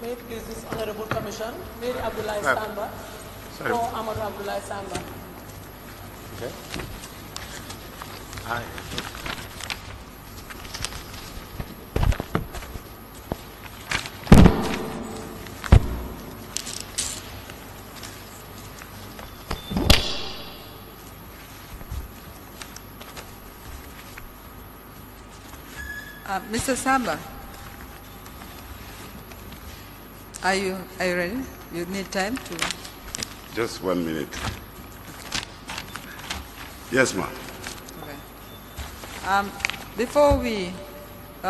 May it please this Honorable Commission, Mary Abdullah Samba, or Amadou Abdullah Samba. Okay. Hi. Mr. Samba, are you ready? You need time to... Just 1 minute. Yes, ma'am. Okay. Before we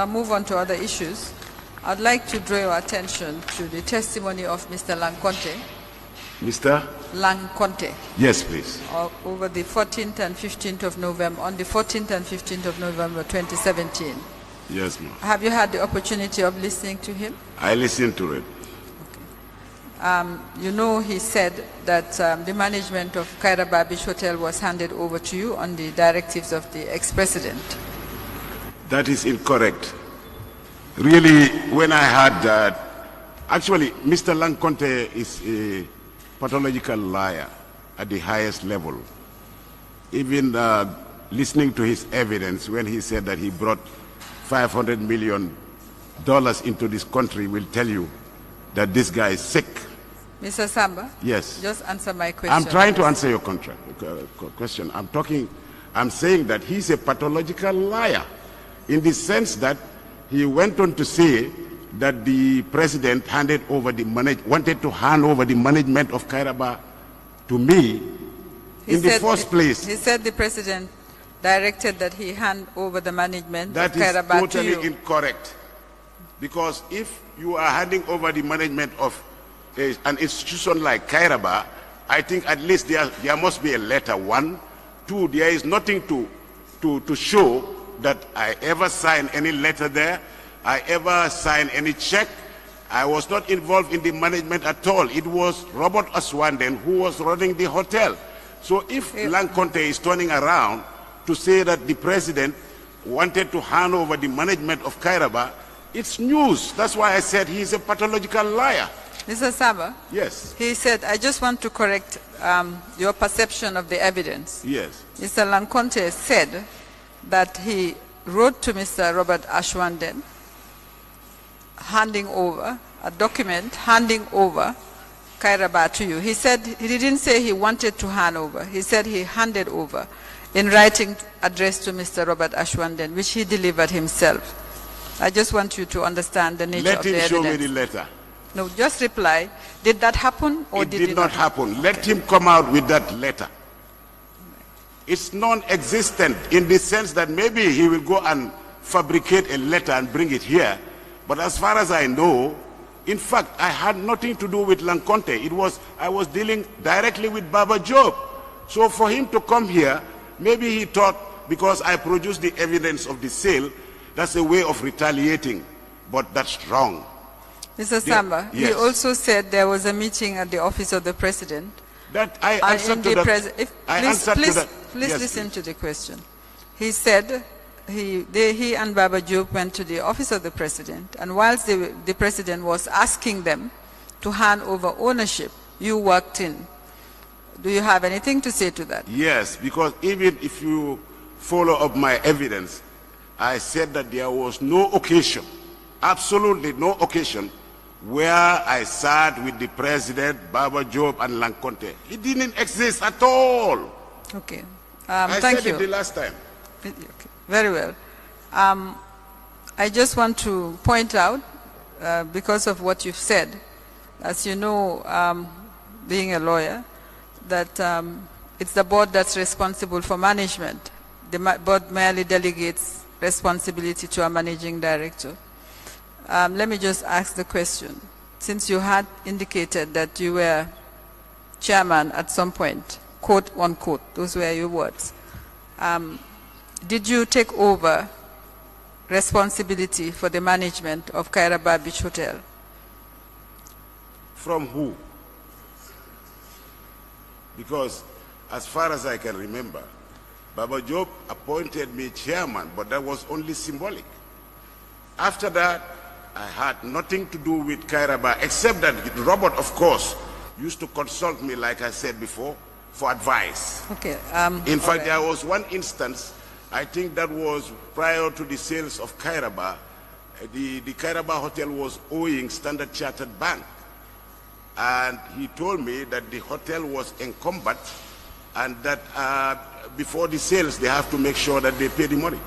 move on to other issues, I'd like to draw your attention to the testimony of Mr. Lanconte. Mr. Lanconte. Yes, please. Over the 14th and 15th of November, on the 14th and 15th of November 2017. Yes, ma'am. Have you had the opportunity of listening to him? I listened to it. Okay. You know, he said that the management of Caribou Beach Hotel was handed over to you on the directives of the ex-president. That is incorrect. Really, when I heard that, actually, Mr. Lanconte is a pathological liar at the highest level. Even listening to his evidence when he said that he brought $500 million into this country will tell you that this guy is sick. Mr. Samba? Yes. Just answer my question. I'm trying to answer your question. I'm saying that he's a pathological liar in the sense that he went on to say that the president wanted to hand over the management of Caribou to me in the first place. He said the president directed that he hand over the management of Caribou to you. That is totally incorrect. Because if you are handing over the management of an institution like Caribou, I think at least there must be a letter. 1. 2, there is nothing to show that I ever signed any letter there, I ever signed any check. I was not involved in the management at all. It was Robert Aswanden who was running the hotel. So if Lanconte is turning around to say that the president wanted to hand over the management of Caribou, it's news. That's why I said he's a pathological liar. Mr. Samba? Yes. He said, I just want to correct your perception of the evidence. Yes. Mr. Lanconte said that he wrote to Mr. Robert Ashwanden handing over a document, handing over Caribou to you. He said, he didn't say he wanted to hand over. He said he handed over in writing addressed to Mr. Robert Ashwanden, which he delivered himself. I just want you to understand the nature of the evidence. Let him show me the letter. No, just reply. Did that happen or did it did not happen? Let him come out with that letter. It's non-existent in the sense that maybe he will go and fabricate a letter and bring it here. But as far as I know, in fact, I had nothing to do with Lanconte. I was dealing directly with Baba Job. So for him to come here, maybe he thought because I produced the evidence of the sale, that's a way of retaliating. But that's wrong. Mr. Samba, yes. He also said there was a meeting at the office of the president. That I answered to that. Please listen to the question. He said he and Baba Job went to the office of the president, and whilst the president was asking them to hand over ownership, you walked in. Do you have anything to say to that? Yes, because even if you follow up my evidence, I said that there was no occasion, absolutely no occasion, where I sat with the president, Baba Job, and Lanconte. It didn't exist at all. Okay. I thank said you. it the last time. Okay. Very well. I just want to point out, because of what you've said, as you know, being a lawyer, that it's the board that's responsible for management. The board merely delegates responsibility to a managing director. Let me just ask the question. Since you had indicated that you were chairman at some point, quote unquote, those were your words, did you take over responsibility for the management of Caribou Beach Hotel? From who? Because as far as I can remember, Baba Job appointed me chairman, but that was only symbolic. After that, I had nothing to do with Caribou, except that Robert, of course, used to consult me, like I said before, for advice. Okay. In fact, there was one instance, I think that was prior to the sales of Caribou. The Caribou Hotel was owing Standard Chartered Bank. And he told me that the hotel was encumbered and that before the sales, they have to make sure that they pay the money.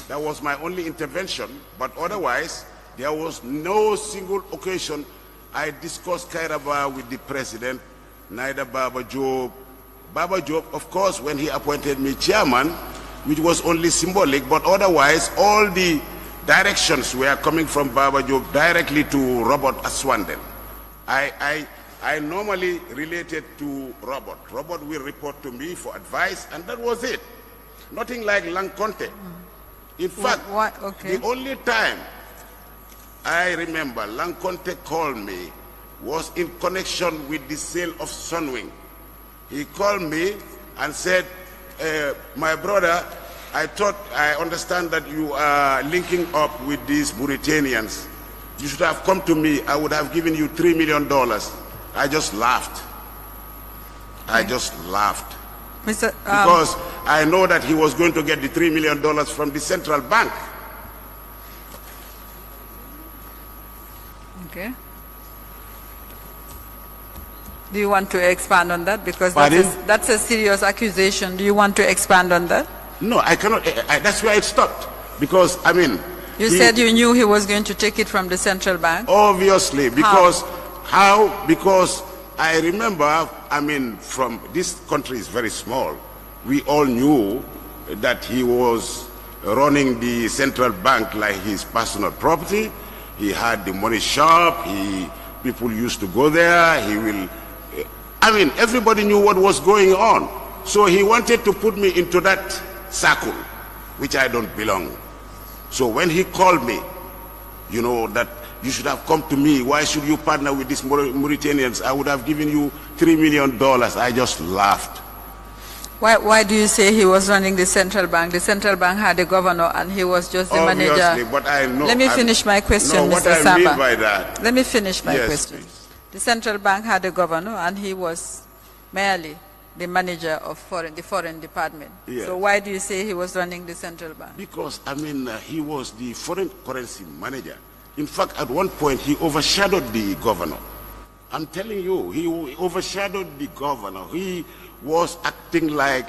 That was my only intervention, but otherwise, there was no single occasion I discussed Caribou with the president, neither Baba Job. Baba Job, of course, when he appointed me chairman, which was only symbolic, but otherwise, all the directions were coming from Baba Job directly to Robert Aswanden. I normally related to Robert. Robert will report to me for advice, and that was it. Nothing like Lanconte. In fact, the only time I remember Lanconte called me was in connection with the sale of Sunwing. He called me and said, my brother, I understand that you are linking up with these Mauritanians. You should have come to me. I would have given you $3 million. I just laughed. I just laughed. Because I know that he was going to get the $3 million from the central bank. Okay. Do you want to expand on that? Because that's a serious accusation. Do you want to expand on that? No, I cannot. That's where it stopped. Because, I mean... You said you knew he was going to take it from the central bank? Obviously. Because... How? Because I remember, I mean, from this country is very small. We all knew that he was running the central bank like his personal property. He had the money shop. People used to go there. I mean, everybody knew what was going on. So he wanted to put me into that circle, which I don't belong. So when he called me, you know, that you should have come to me. Why should you partner with these Mauritanians? I would have given you $3 million. I just laughed. Why do you say he was running the central bank? The central bank had a governor and he was just the manager. But I know. Let me finish my question, no, Mr. Samba. What I mean by that. Let me finish my yes, question. Please. The central bank had a governor and he was merely the manager of the foreign department. Yes. So why do you say he was running the central bank? Because, I mean, he was the foreign currency manager. In fact, at one point, he overshadowed the governor. I'm telling you, he overshadowed the governor. He was acting like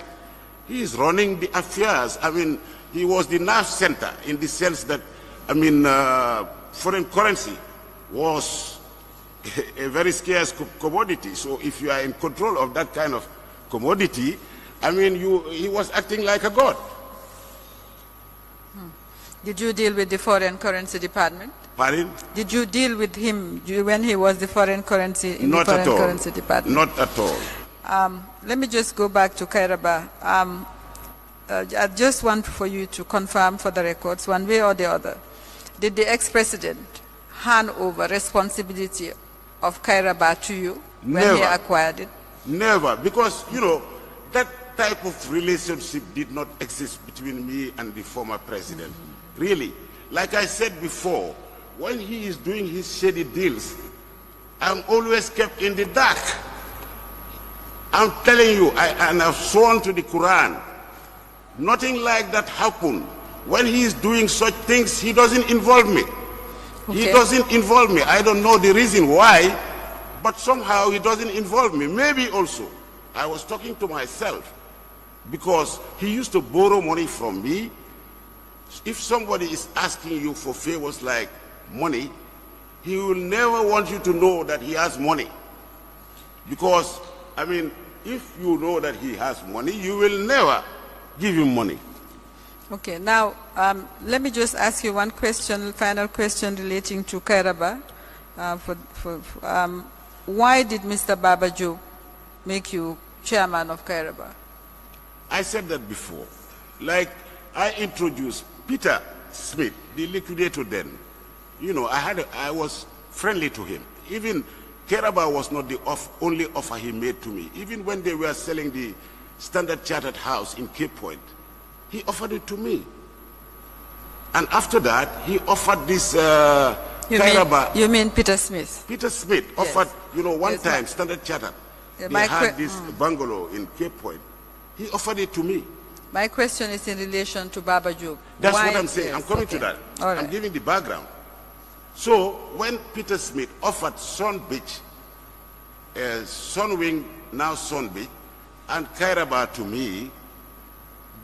he's running the affairs. I mean, he was the nerve center in the sense that, I mean, foreign currency was a very scarce commodity. So if you are in control of that kind of commodity, I mean, he was acting like a god. Did you deal with the foreign currency department? Pardon? Did you deal with him when he was the foreign currency currency department? Not at all. Let me just go back to Caribou. I just want for you to confirm for the records, one way or the other. Did the ex-president hand over responsibility of Caribou to you when he acquired it? Never, because, you know, that type of relationship did not exist between me and the former president. Really. Like I said before, when he is doing his shady deals, I'm always kept in the dark. I'm telling you, and I've sworn to the Quran, nothing like that happened. When he is doing such things, he doesn't involve me. Okay. He doesn't involve me. I don't know the reason why, but somehow he doesn't involve me. Maybe also, I was talking to myself, because he used to borrow money from me. If somebody is asking you for favors like money, he will never want you to know that he has money. Because, I mean, if you know that he has money, you will never give him money. Okay, now let me just ask you one question, final question relating to Caribou. Why did Mr. Baba Joe make you chairman of Caribou? I said that before. Like, I introduced Peter Smith, the liquidator then. You know, I was friendly to him. Even Caribou was not the only offer he made to me. Even when they were selling the Standard Chartered house in Cape Point, he offered it to me. And after that, he offered this You mean Peter Smith? Peter Smith offered, one time, Standard Chartered, they had this bungalow in Cape Point. He offered it to me. My question is in relation to Baba Job. That's what I'm saying. I'm coming to that. All right. I'm giving the background. So when Peter Smith offered Sun Beach, Sunwing, now Sun Beach, and Kairaba to me,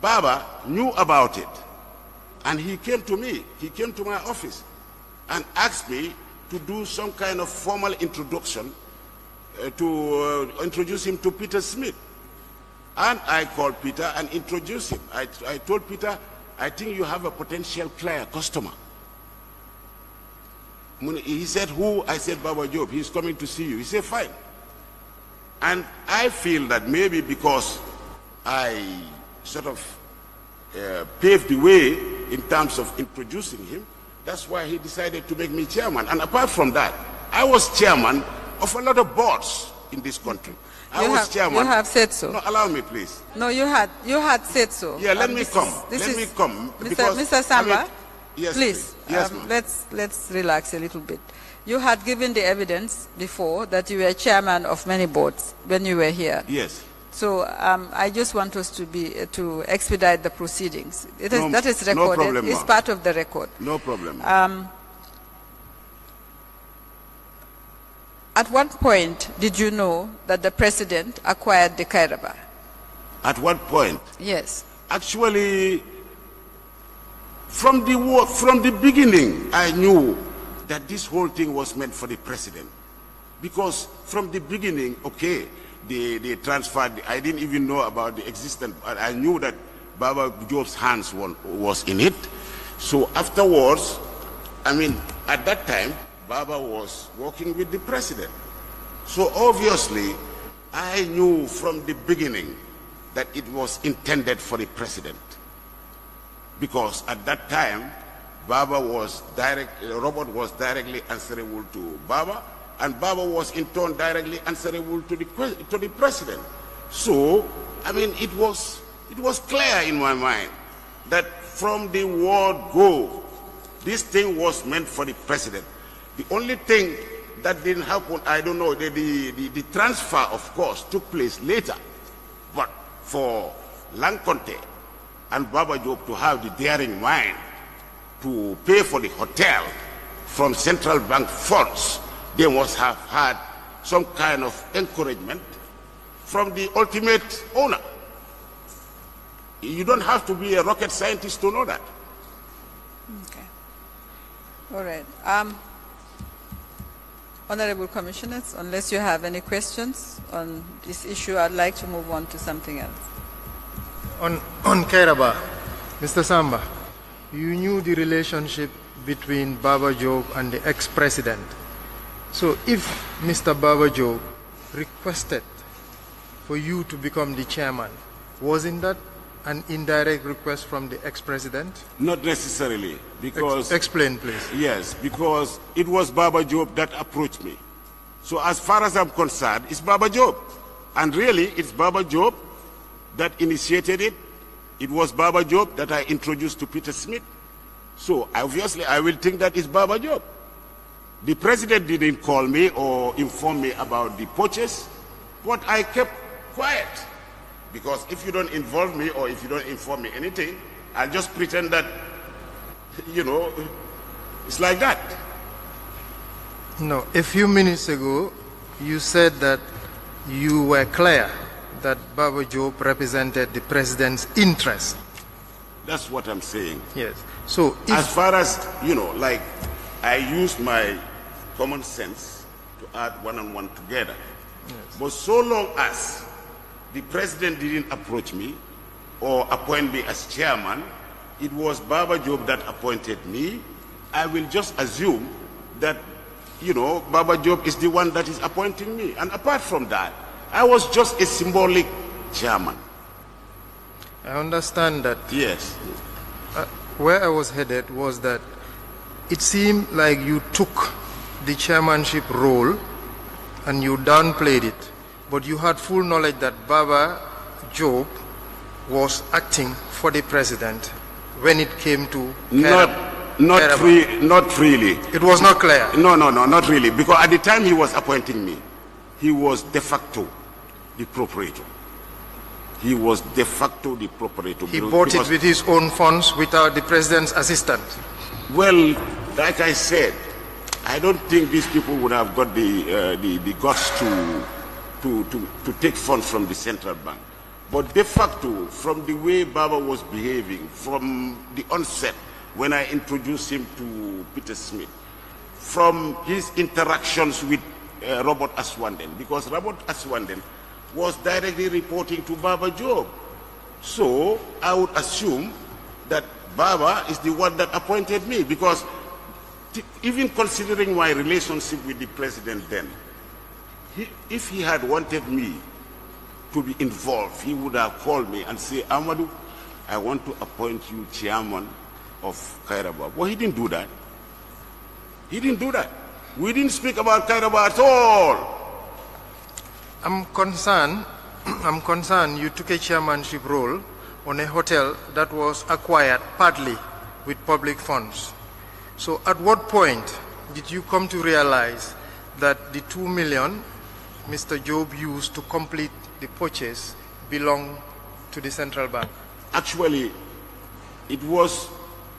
Baba knew about it. And he came to me. He came to my office and asked me to do some kind of formal introduction to introduce him to Peter Smith. And I called Peter and introduced him. I told Peter, I think you have a potential customer. He said, who? I said, Baba Job. He's coming to see you. He said, fine. And I feel that maybe because I sort of paved the way in terms of introducing him, that's why he decided to make me chairman. And apart from that, I was chairman of a lot of boards in this country. You have said so. No, allow me, please. No, you had said so. Yeah, let me come. Mr. Samba, yes, please, let's relax a little bit. You had given the evidence before that you were chairman of many boards when you were here. Yes. So I just want us to expedite the proceedings. That is recorded. No problem, it's part of the record. No problem. At what point did you know that the president acquired the Kairaba? At what point? Yes. Actually, from the beginning, I knew that this whole thing was meant for the president. Because from the beginning, okay, they transferred, I didn't even know about the existence, but I knew that Baba Job's hands was in it. So afterwards, at that time, Baba was working with the president. So obviously, I knew from the beginning that it was intended for the president. Because at that time, Robert was directly answerable to Baba, and Baba was in turn directly answerable to the president. So, it was clear in my mind that from the word go, this thing was meant for the president. The only thing that didn't happen, I don't know, the transfer, of course, took place later. But for Lanconte and Baba Job to have the daring mind to pay for the hotel from central bank funds, they must have had some kind of encouragement from the ultimate owner. You don't have to be a rocket scientist to know that. Okay. All right. Honorable Commissioners, unless you have any questions on this issue, I'd like to move on to something else. On Kairaba, Mr. Samba, you knew the relationship between Baba Job and the ex-president. So if Mr. Baba Job requested for you to become the chairman, wasn't that an indirect request from the ex-president? Not necessarily, because... Explain, please. Yes, because it was Baba Job that approached me. So as far as I'm concerned, it's Baba Job. And really, it's Baba Job that initiated it. It was Baba Job that I introduced to Peter Smith. So obviously, I will think that it's Baba Job. The president didn't call me or inform me about the purchase, but I kept quiet. Because if you don't involve me or if you don't inform me anything, I'll just pretend that, it's like that. No, a few minutes ago, you said that you were clear that Baba Job represented the president's interest. That's what I'm saying. Yes. So as far as, I used my common sense to add one and one together. Yes. But so long as the president didn't approach me or appoint me as chairman, it was Baba Job that appointed me. I will just assume that, Baba Job is the one that is appointing me. And apart from that, I was just a symbolic chairman. I understand that. Yes. Where I was headed was that it seemed like you took the chairmanship role and you downplayed it. But you had full knowledge that Baba Job was acting for the president when it came to Not freely. It was not clear. No, not really. Because at the time he was appointing me, he was de facto the procurator. He was de facto the procurator. He bought it with his own funds without the president's assistance. Well, like I said, I don't think these people would have got the guts to take funds from the central bank. But de facto, from the way Baba was behaving, from the onset, when I introduced him to Peter Smith, from his interactions with Robert Aswanden, because Robert Aswanden was directly reporting to Baba Job. So I would assume that Baba is the one that appointed me, because even considering my relationship with the president then, if he had wanted me to be involved, he would have called me and say, Amadou, I want to appoint you chairman of Caribou. Well, he didn't do that. He didn't do that. We didn't speak about Caribou at all. I'm concerned you took a chairmanship role on a hotel that was acquired partly with public funds. So at what point did you come to realize that the 2 million Mr. Job used to complete the purchase belonged to the central bank? Actually, it was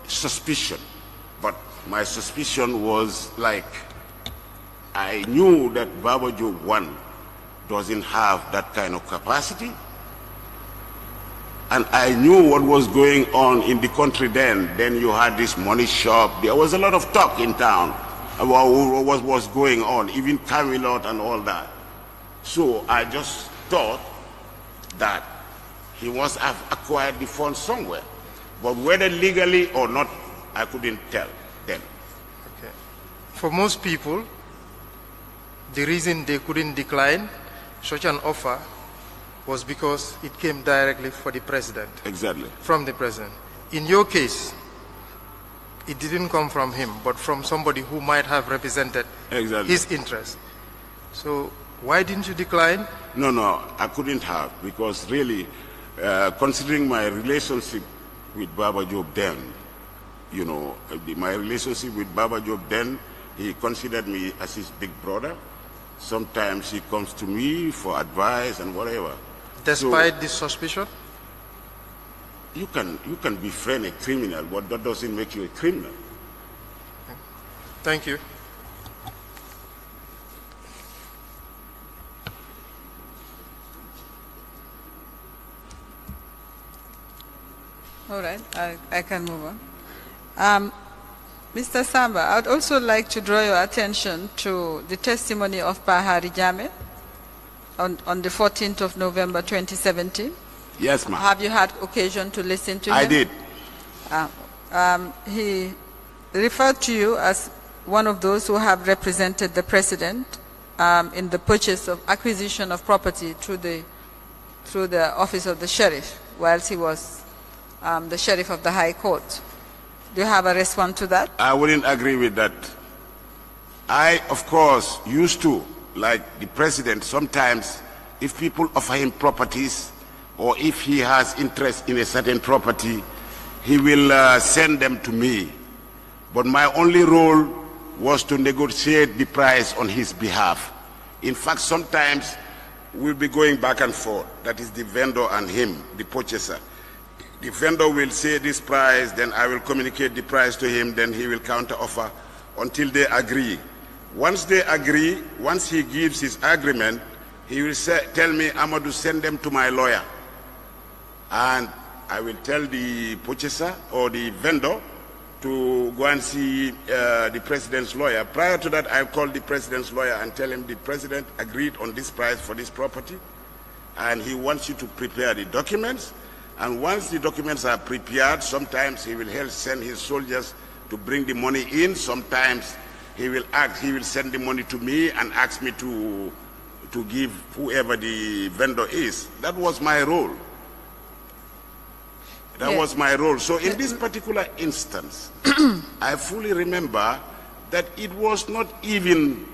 suspicion, but my suspicion was like, I knew that Baba Job 1 doesn't have that kind of capacity, and I knew what was going on in the country then. Then you had this money shop. There was a lot of talk in town about what was going on, even Camelot and all that. So I just thought that he must have acquired the funds somewhere. But whether legally or not, I couldn't tell then. Okay. For most people, the reason they couldn't decline such an offer was because it came directly for the president. Exactly. From the president. In your case, it didn't come from him, but from somebody who might have represented his interest. So why didn't you decline? No, I couldn't have, because really, considering my relationship with Baba Job then, you know, my relationship with Baba Job then, he considered me as his big brother. Sometimes he comes to me for advice and whatever. Despite this suspicion? You can befriend a criminal, but that doesn't make you a criminal. Thank you. All right, I can move on. Mr. Samba, I would also like to draw your attention to the testimony of Bahari Jame on the 14th of November 2017. Yes, ma'am. Have you had occasion to listen to him? I did. He referred to you as one of those who have represented the president in the purchase of acquisition of property through the office of the sheriff, whilst he was the sheriff of the High Court. Do you have a response to that? I wouldn't agree with that. I, of course, used to, like the president, sometimes if people offer him properties or if he has interest in a certain property, he will send them to me. But my only role was to negotiate the price on his behalf. In fact, sometimes we'll be going back and forth. That is the vendor and him, the purchaser. The vendor will say this price, then I will communicate the price to him, then he will counter offer until they agree. Once they agree, once he gives his agreement, he will tell me, Amadou, send them to my lawyer. And I will tell the purchaser or the vendor to go and see the president's lawyer. Prior to that, I call the president's lawyer and tell him the president agreed on this price for this property, and he wants you to prepare the documents. And once the documents are prepared, sometimes he will send his soldiers to bring the money in. Sometimes he will send the money to me and ask me to give whoever the vendor is. That was my role. That was my role. So in this particular instance, I fully remember that it was not even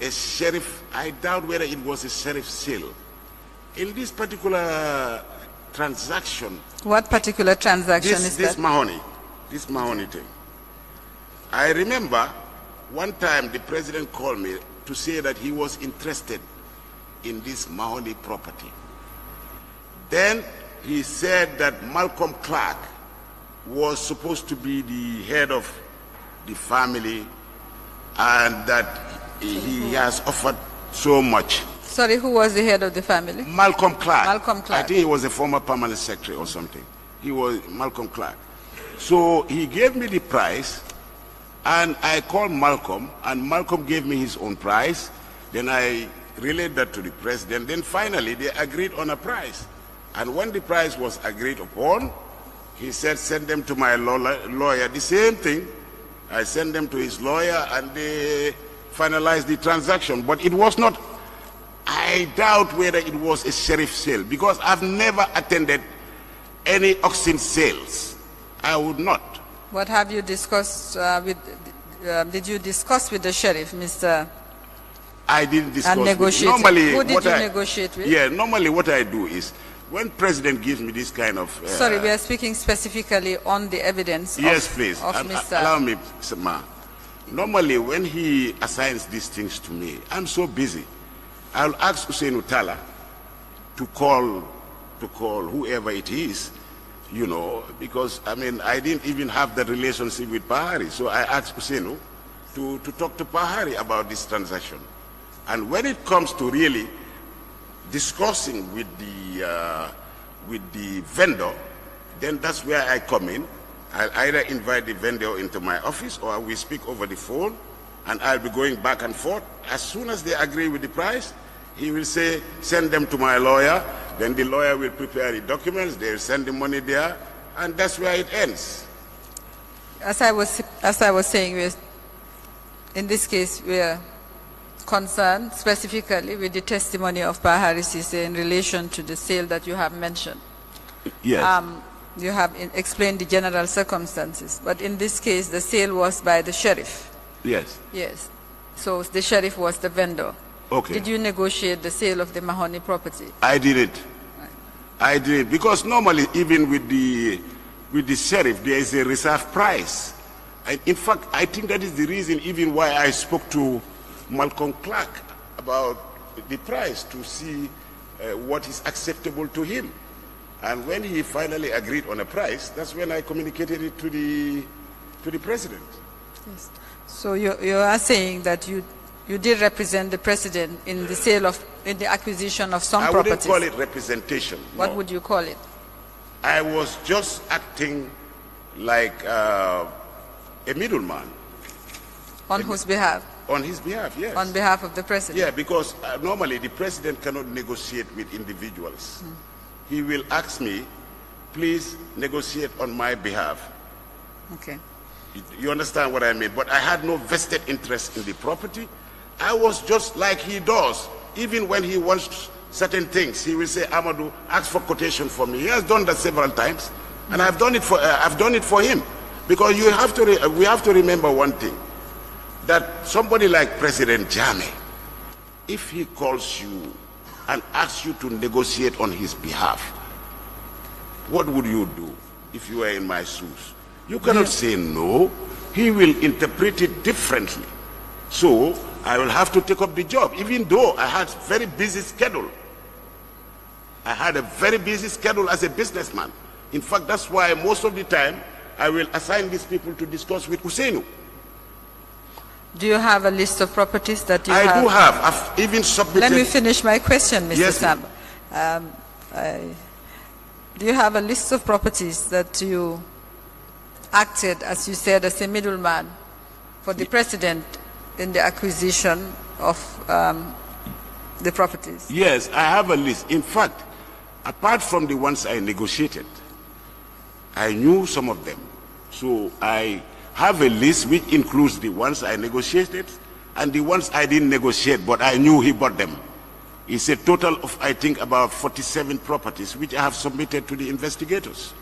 a sheriff. I doubt whether it was a sheriff's seal. In this particular transaction. What particular transaction is that? This Mahoney thing. I remember one time the president called me to say that he was interested in this Mahoney property. Then he said that Malcolm Clark was supposed to be the head of the family and that he has offered so much. Sorry, who was the head of the family? Malcolm Clark. Malcolm Clark. I think he was a former permanent secretary or something. He was Malcolm Clark. So he gave me the price, and I called Malcolm, and Malcolm gave me his own price. Then I relayed that to the president. Then finally they agreed on a price. And when the price was agreed upon, he said, send them to my lawyer. The same thing. I sent them to his lawyer, and they finalized the transaction. But it was not, I doubt whether it was a sheriff sale, because I've never attended any auction sales. I would not. What have you discussed did you discuss with the sheriff, Mr. I didn't discuss. And negotiate. Normally, who did you negotiate with? Yeah, normally what I do is, when president gives me this kind of... Sorry, we are speaking specifically on the evidence yes, of, please. Of Mr. Allow me, ma. Normally, when he assigns these things to me, I'm so busy. I'll ask Hussein Utala to call whoever it is, you know, because, I mean, I didn't even have that relationship with Pahari. So I asked Hussein to talk to Pahari about this transaction. And when it comes to really discussing with the vendor, then that's where I come in. I'll either invite the vendor into my office, or we speak over the phone, and I'll be going back and forth. As soon as they agree with the price, he will say, send them to my lawyer. Then the lawyer will prepare the documents, they'll send the money there, and that's where it ends. As I was saying, in this case, we are concerned specifically with the testimony of Pahari Sise in relation to the sale that you have mentioned. Yes. You have explained the general circumstances, but in this case, the sale was by the sheriff. Yes. Yes. So the sheriff was the vendor. Okay. Did you negotiate the sale of the Mahoney property? I didn't. Right. I did, because normally even with the sheriff there is a reserve price. And in fact, I think that is the reason even why I spoke to Malcolm Clark about the price to see what is acceptable to him. And when he finally agreed on a price, that's when I communicated it to the president. Yes. So you are saying that you did represent the president in the sale of, in the acquisition of some properties. I wouldn't call it representation. What no. would you call it? I was just acting like a middleman. On whose behalf? On his behalf, yes. On behalf of the president? Yeah, because normally the president cannot negotiate with individuals. He will ask me, please negotiate on my behalf. Okay. You understand what I mean? But I had no vested interest in the property. I was just like he does. Even when he wants certain things, he will say, Amadou, ask for quotation for me. He has done that several times, and I've done it for him. Because we have to remember one thing, that somebody like President Jammeh, if he calls you and asks you to negotiate on his behalf, what would you do if you were in my shoes? You cannot say no. He will interpret it differently. So I will have to take up the job, even though I had very busy schedule. I had a very busy schedule as a businessman. In fact, that's why most of the time I will assign these people to discuss with Husseinu. Do you have a list of properties that you have? I do have. I've even submitted. Let me finish my question, Mr. Yes, Samba. Do you have a list of properties that you acted, as you said, as a middleman for the president in the acquisition of the properties? Yes, I have a list. In fact, apart from the ones I negotiated, I knew some of them. So I have a list which includes the ones I negotiated and the ones I didn't negotiate, but I knew he bought them. It's a total of, I think, about 47 properties which I have submitted to the investigators.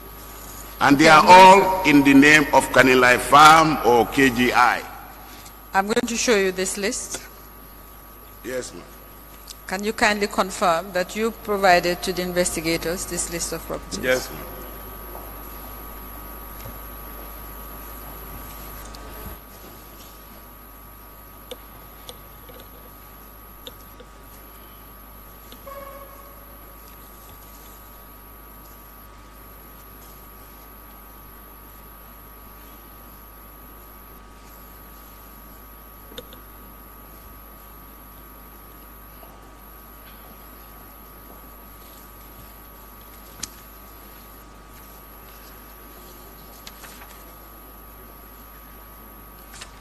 And they are all in the name of Kanilai Farm or KGI. I'm going to show you this list. Yes, ma'am. Can you kindly confirm that you provided to the investigators this list of properties? Yes, ma'am.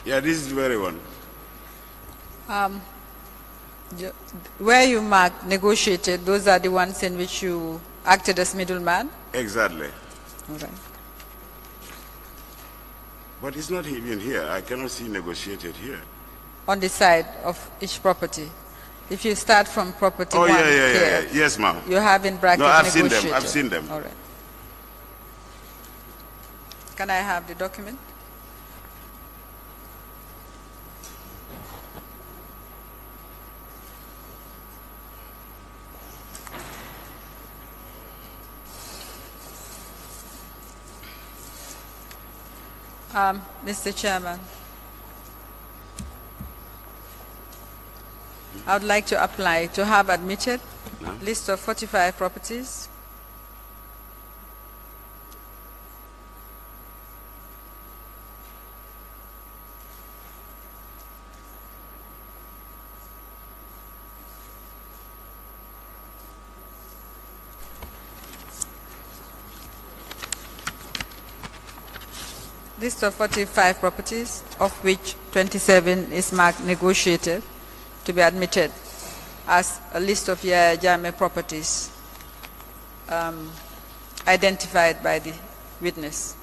Yeah, this is the very one. Where you marked negotiated, those are the ones in which you acted as middleman? Exactly. All right. But it's not even here. I cannot see negotiated here. On the side of each property. If you start from property Oh, one yeah. here, Yes, ma'am. you have in brackets No, I've seen negotiated. them. I've seen them. All right. Can I have the document? Mr. Chairman, I would like to apply to have admitted list of 45 properties. List of 45 properties, of which 27 is marked negotiated, to be admitted as a list of Yaya Jammeh properties identified by the witness.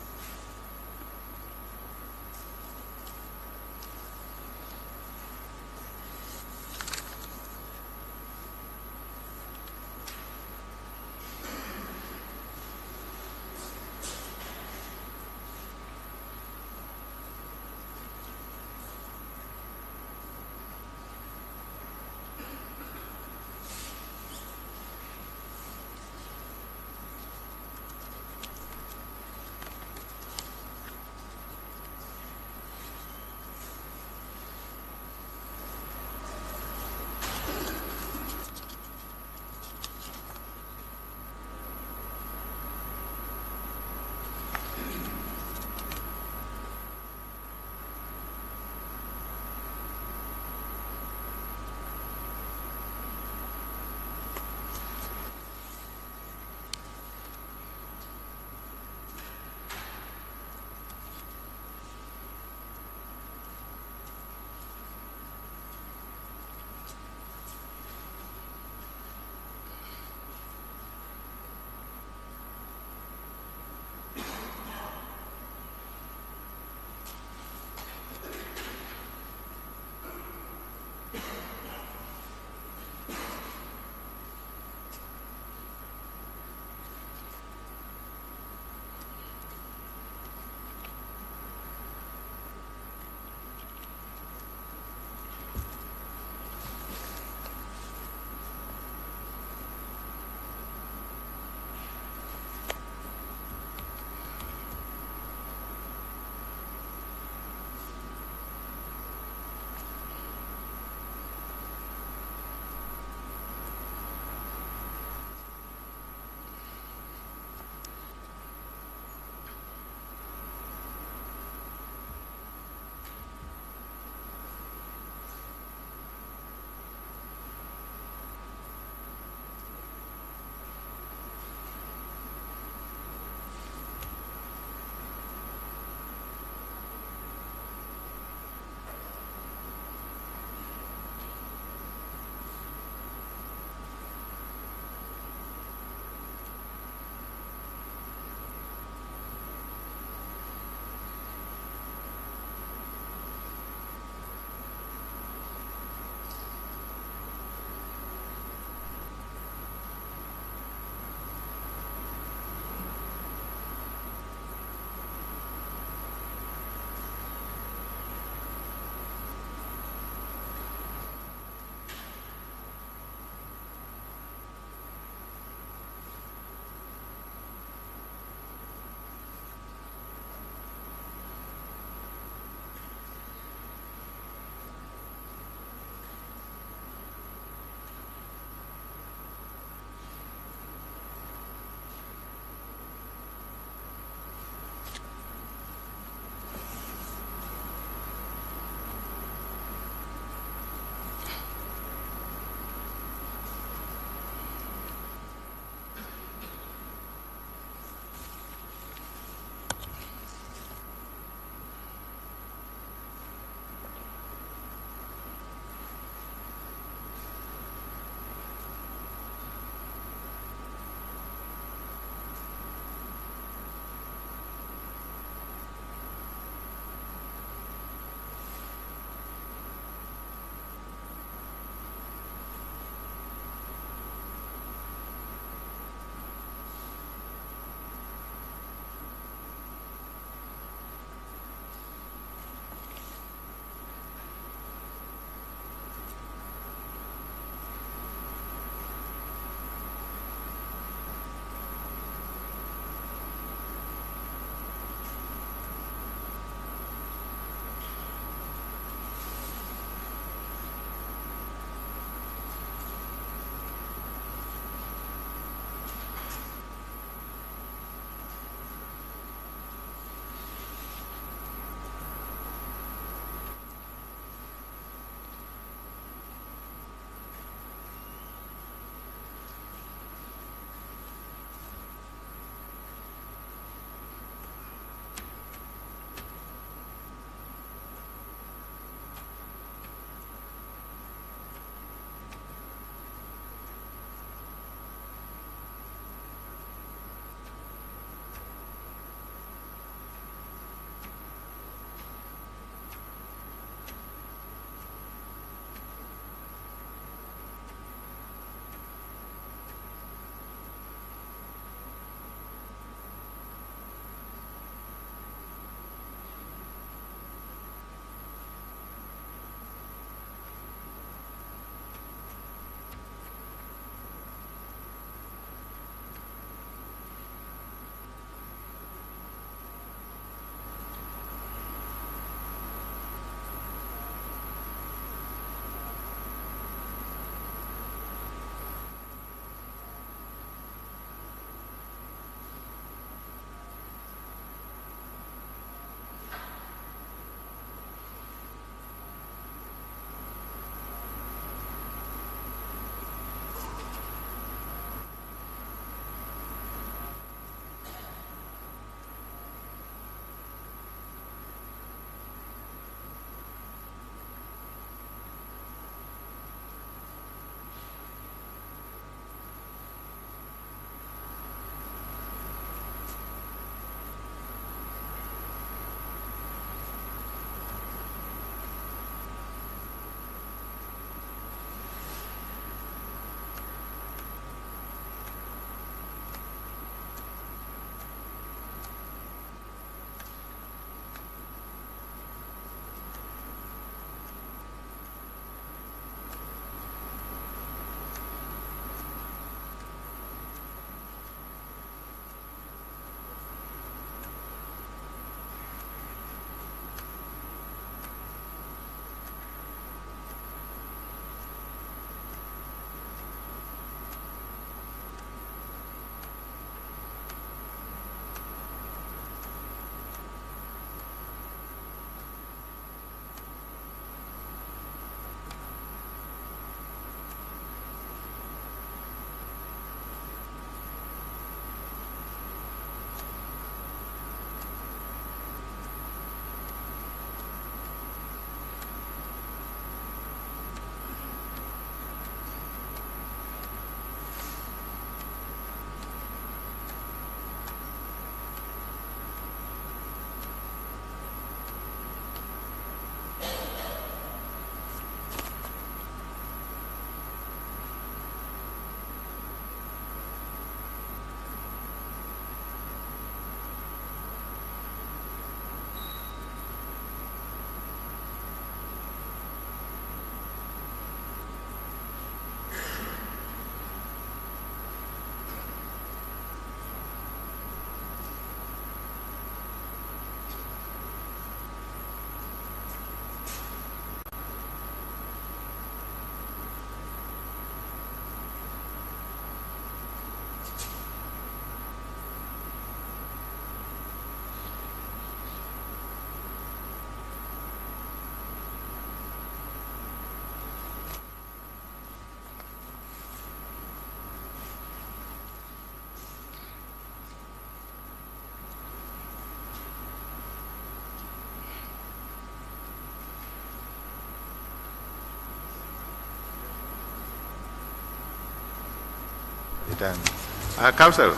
Counsel,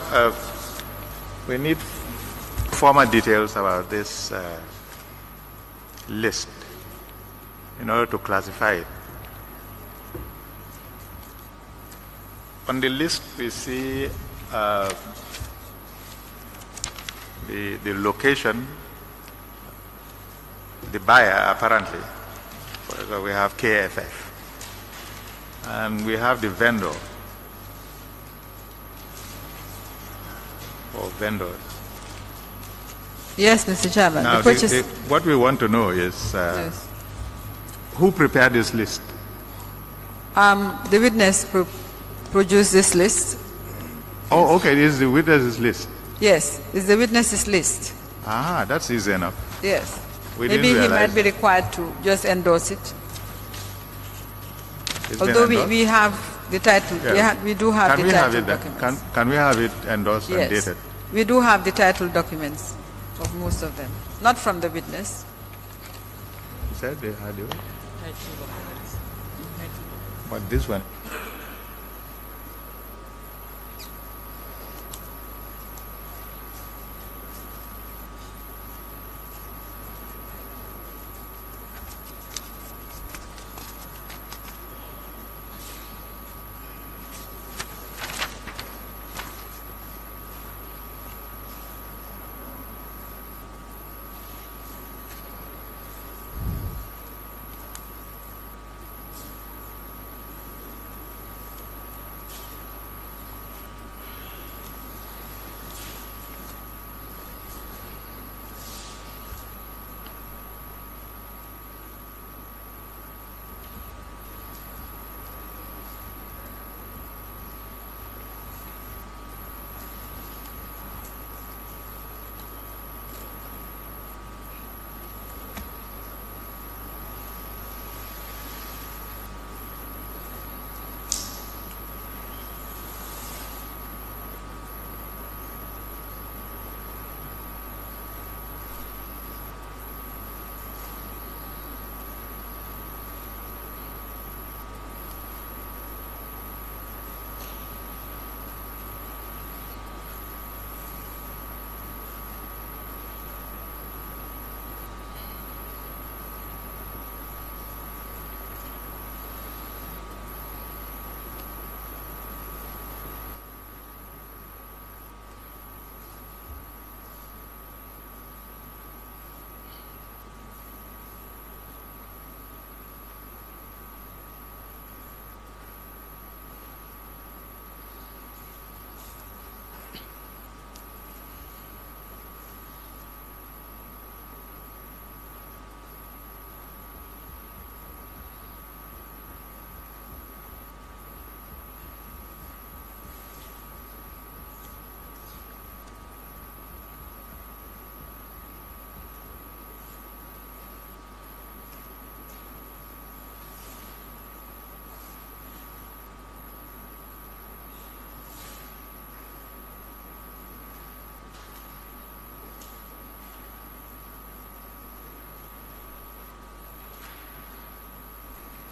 we need formal details about this list in order to classify it. On the list, we see the location, the buyer apparently. So we have KFF, and we have the vendor or vendors. Yes, Mr. Chairman. Now, what we want to know is yes. Who prepared this list? The witness produced this list. Oh, okay, this is the witness's list. Yes, it's the witness's list. Ah, that's easy enough. Yes. We Maybe didn't he might realize be required to just endorse it. it's Although been endorsed? we have the title, Yeah. we do have Can the we have title it then? documents. Can we have it endorsed and Yes, dated? we do have the title documents of most of them. Not from the witness. You said they had it. But this one.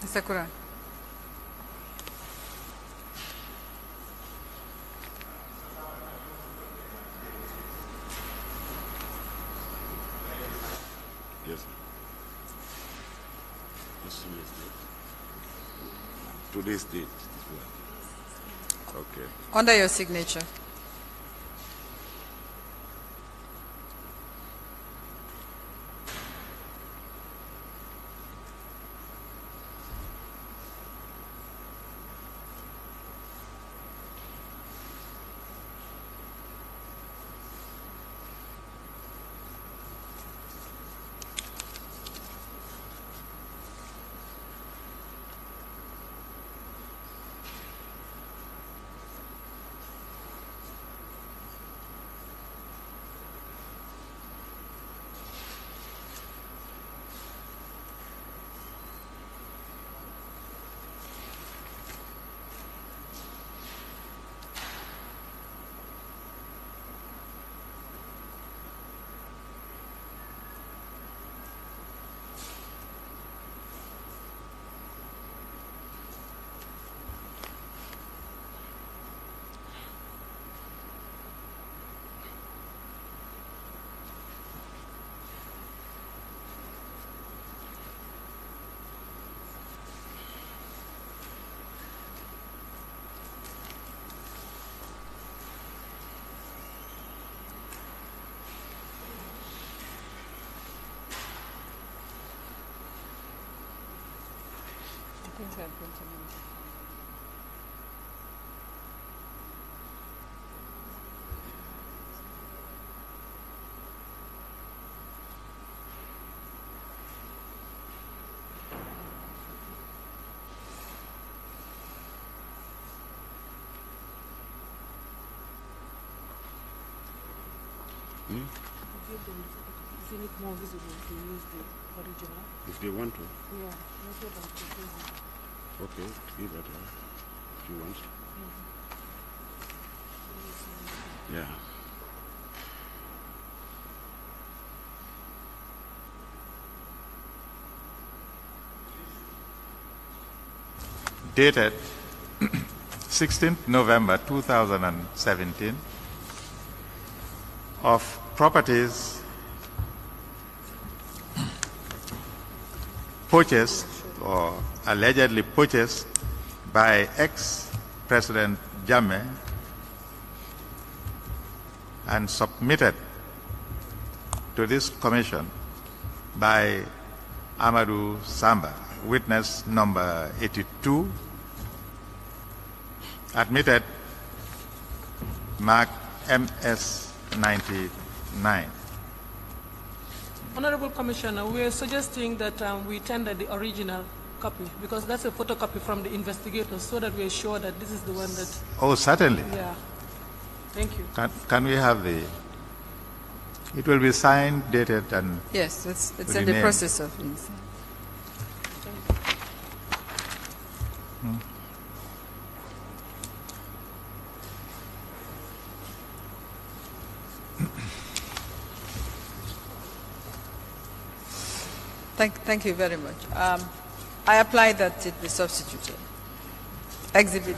Mr. Quran. Yes. Today's date. Okay. Under your signature. If you need more visible, you use the original. If they want to. Yeah, make it like this. Okay, give it if you want. Yeah. Dated 16th November 2017 of properties purchased or allegedly purchased by ex-President Jammeh and submitted to this commission by Amadou Samba, witness number 82, admitted mark MS 99. Honorable Commissioner, we are suggesting that we tender the original copy because that's a photocopy from the investigators so that we are sure that this is the one that... Oh, certainly. Yeah. Thank you. Can we have the... It will be signed, dated, and... Yes, it's in the process of... Thank you very much. I apply that it be substituted. Exhibit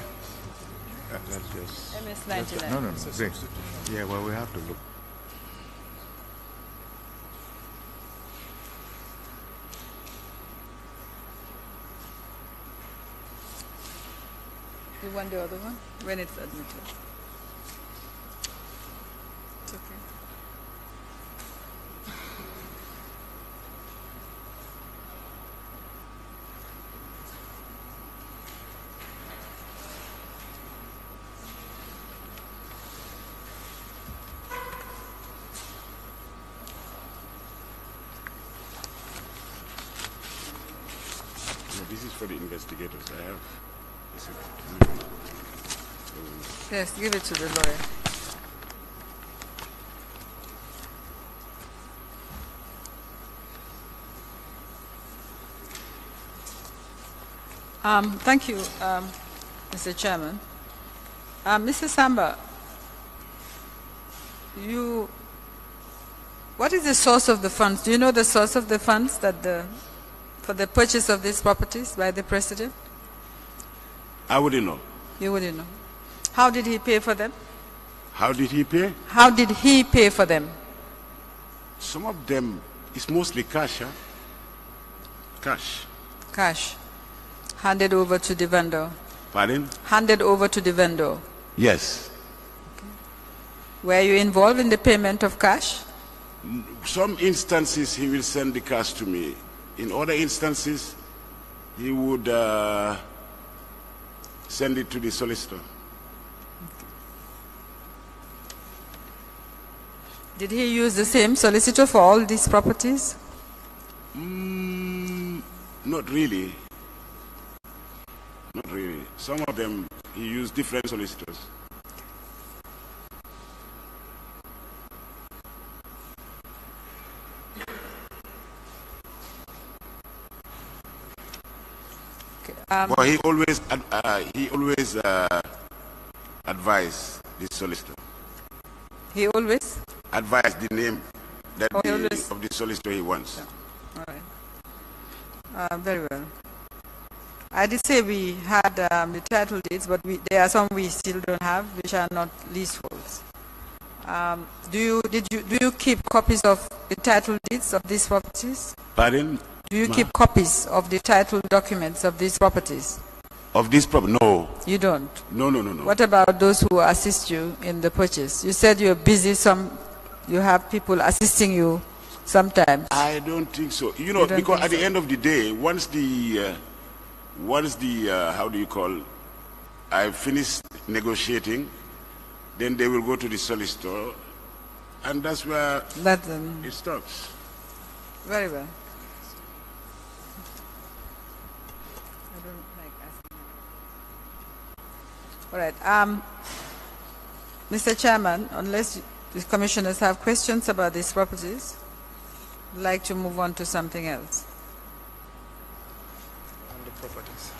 MS 99. No, great. Yeah, well, we have to look. You want the other one? When it's admitted. It's okay. This is for the investigators. I have. Yes, give it to the lawyer. Thank you, Mr. Chairman. Mr. Samba, what is the source of the funds? Do you know the source of the funds for the purchase of these properties by the President? I wouldn't know. You wouldn't know. How did he pay for them? How did he pay? How did he pay for them? Some of them is mostly cash. Huh? Cash. Cash. Handed over to the vendor. Pardon? Handed over to the vendor. Yes. Okay. Were you involved in the payment of cash? Some instances he will send the cash to me. In other instances, he would send it to the solicitor. Did he use the same solicitor for all these properties? Not really. Not really. Some of them he used different solicitors. But he always advised the solicitor. He always advised the name that of the solicitor he wants. Yeah. All right. Very well. I did say we had the title deeds, but there are some we still don't have, which are not leaseholds. Do you keep copies of the title deeds of these properties? Pardon? Do you keep copies of the title documents of these properties? Of this property? No. You don't? No. What about those who assist you in the purchase? You said you're busy, you have people assisting you sometimes. I don't think so. You know, because at the end of the day, once the once the, how do you call, I finish negotiating, then they will go to the solicitor, and that's where it stops. Very well. I don't like asking. All right. Mr. Chairman, unless the commissioners have questions about these properties, I'd like to move on to something else. On the properties.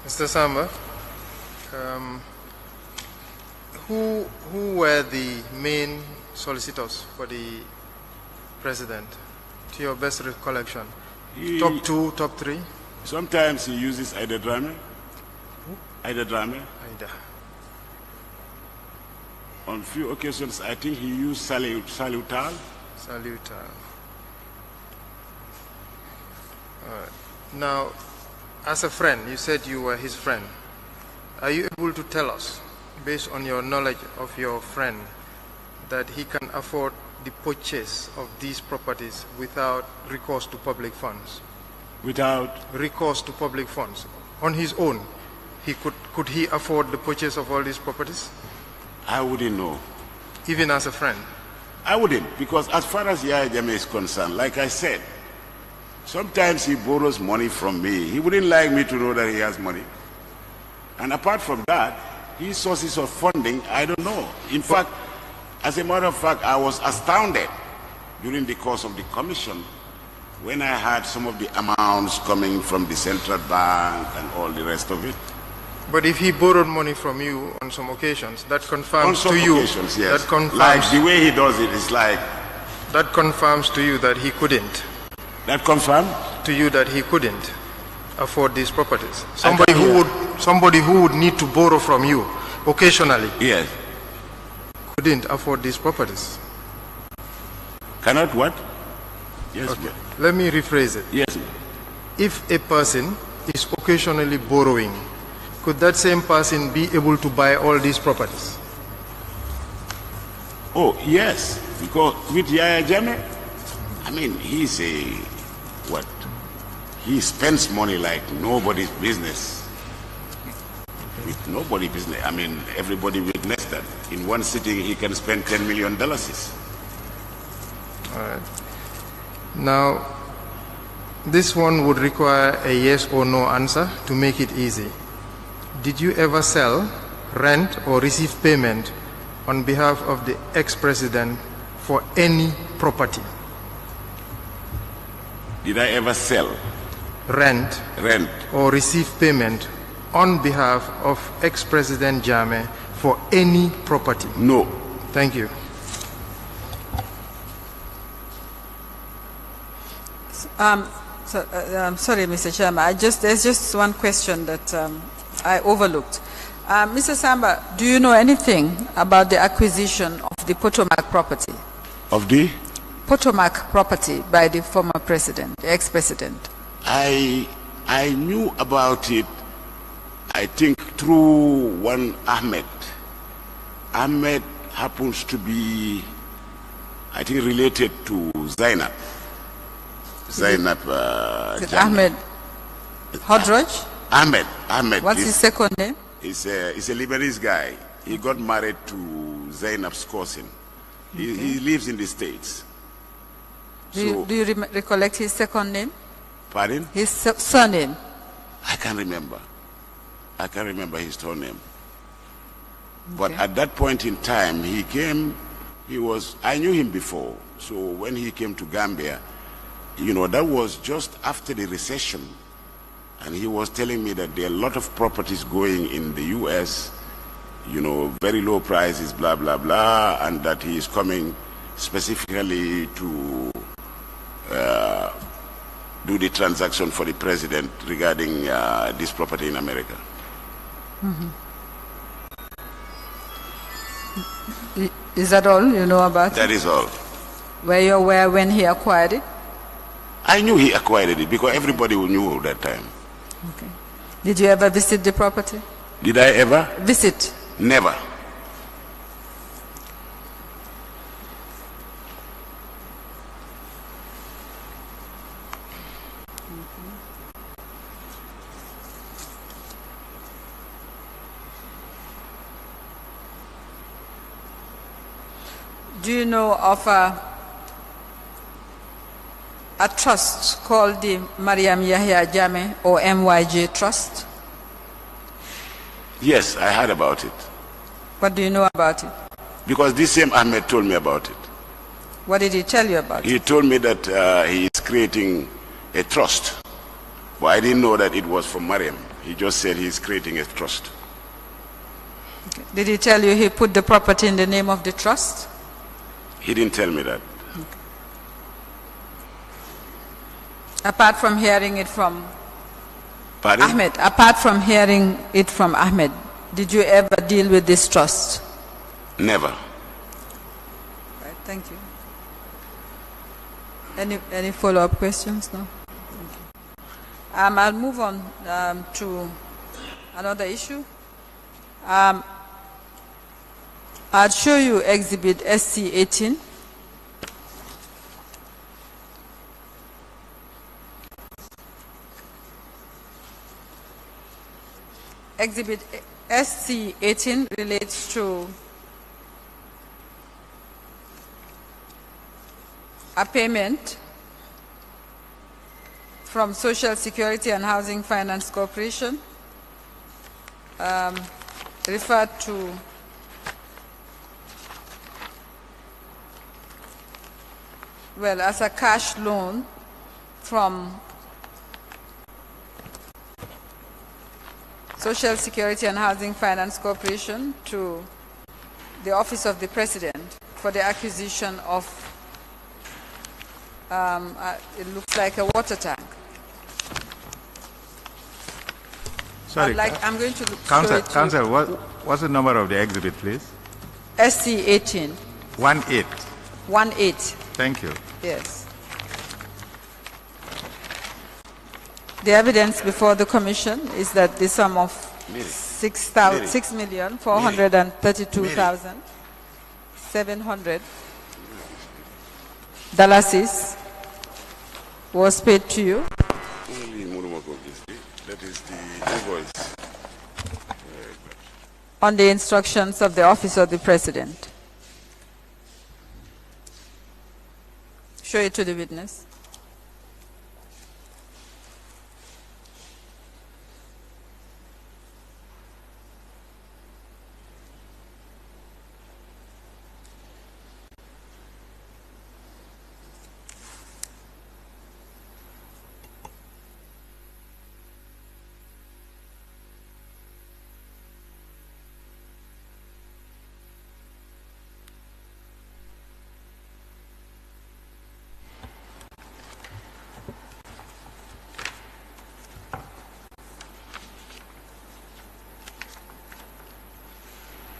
Mr. Samba, who were the main solicitors for the president, to your best recollection? Top 2, top 3? Sometimes he uses Ida Drame. Ida. On few occasions, I think he used Salutal. Salutal. All right. Now, as a friend, you said you were his friend. Are you able to tell us, based on your knowledge of your friend, that he can afford the purchase of these properties without recourse to public funds? Without recourse to public funds, on his own, could he afford the purchase of all these properties? I wouldn't know. Even as a friend? I wouldn't, because as far as Yaya Jammeh is concerned, like I said, sometimes he borrows money from me. He wouldn't like me to know that he has money. And apart from that, his sources of funding, I don't know. In fact, as a matter of fact, I was astounded during the course of the commission when I had some of the amounts coming from the central bank and all the rest of it. But if he borrowed money from you on some occasions, that confirms to you. Occasions, yes. That confirms, like the way he does it is like. That confirms to you that he couldn't. That confirms to you that he couldn't afford these properties. Somebody who would need to borrow from you occasionally. Yes. Couldn't afford these properties. Cannot what? Yes. Okay. Let me rephrase it. Yes. If a person is occasionally borrowing, could that same person be able to buy all these properties? Oh, yes. Because with Yaya Jammeh, I mean, he's a, what? He spends money like nobody's business. With nobody's business. I mean, everybody witnessed that. In one sitting, he can spend $10 million. All right. Now, this one would require a yes or no answer to make it easy. Did you ever sell, rent, or receive payment on behalf of the ex-president for any property? Did I ever sell, rent, or receive payment on behalf of ex-president Jammeh for any property? No. Thank you. Sorry, Mr. Chairman. There's just one question that I overlooked. Mr. Samba, do you know anything about the acquisition of the Potomac property? Of the? Potomac property by the former president, the ex-president. I knew about it, I think, through one Ahmed. Ahmed happens to be, I think, related to Zainab. Ahmed Hodroj? Ahmed. What's his second name? He's a Lebanese guy. He got married to Zainab's cousin. He lives in the States. Do you recollect his second name? Pardon? His surname? I can't remember. I can't remember his surname. But at that point in time, he came, I knew him before. So when he came to Gambia, you know, that was just after the recession. And he was telling me that there are a lot of properties going in the U.S., you know, very low prices, blah, blah, blah, and that he is coming specifically to do the transaction for the president regarding this property in America. Mm-hmm. Is that all you know about it? That is all. Were you aware when he acquired it? I knew he acquired it because everybody knew at that time. Okay. Did you ever visit the property? Did I ever? Visit? Never. do you know of a trust called the Mariam Yahya Jammeh or MYJ Trust? Yes, I heard about it. What do you know about it? Because this same Ahmed told me about it. What did he tell you about it? He told me that he is creating a trust. But I didn't know that it was for Mariam. He just said he is creating a trust. Okay. Did he tell you he put the property in the name of the trust? He didn't tell me that. Okay. Apart from hearing it from Pardon? Ahmed, apart from hearing it from Ahmed, did you ever deal with this trust? Never. Right, thank you. Any follow-up questions? No? I'll move on to another issue. I'll show you Exhibit SC18. Exhibit SC18 relates to a payment from Social Security and Housing Finance Corporation, referred to as a cash loan from Social Security and Housing Finance Corporation to the Office of the President for the acquisition of, it looks like a water tank. Sorry, I'm going to Council, what's the number of the exhibit, please? SC18. 18. 18. Thank you. Yes. The evidence before the Commission is that the sum of $6,432,700 was paid to you. That is the invoice. On the instructions of the Office of the President. Show it to the witness.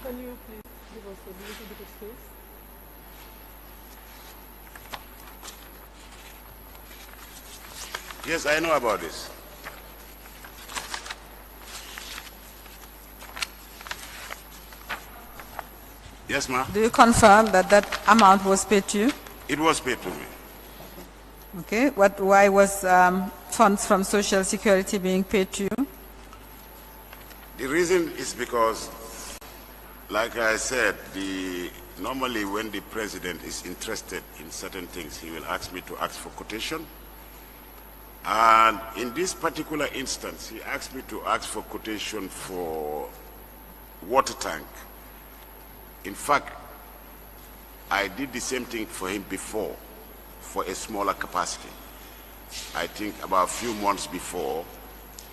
Can you please give us a little bit of space? Yes, I know about this. Yes, ma'am. Do you confirm that that amount was paid to you? It was paid to me. Okay. Why was funds from Social Security being paid to you? The reason is because, like I said, normally when the president is interested in certain things, he will ask me to ask for quotation. And in this particular instance, he asked me to ask for quotation for water tank. In fact, I did the same thing for him before, for a smaller capacity. I think about a few months before,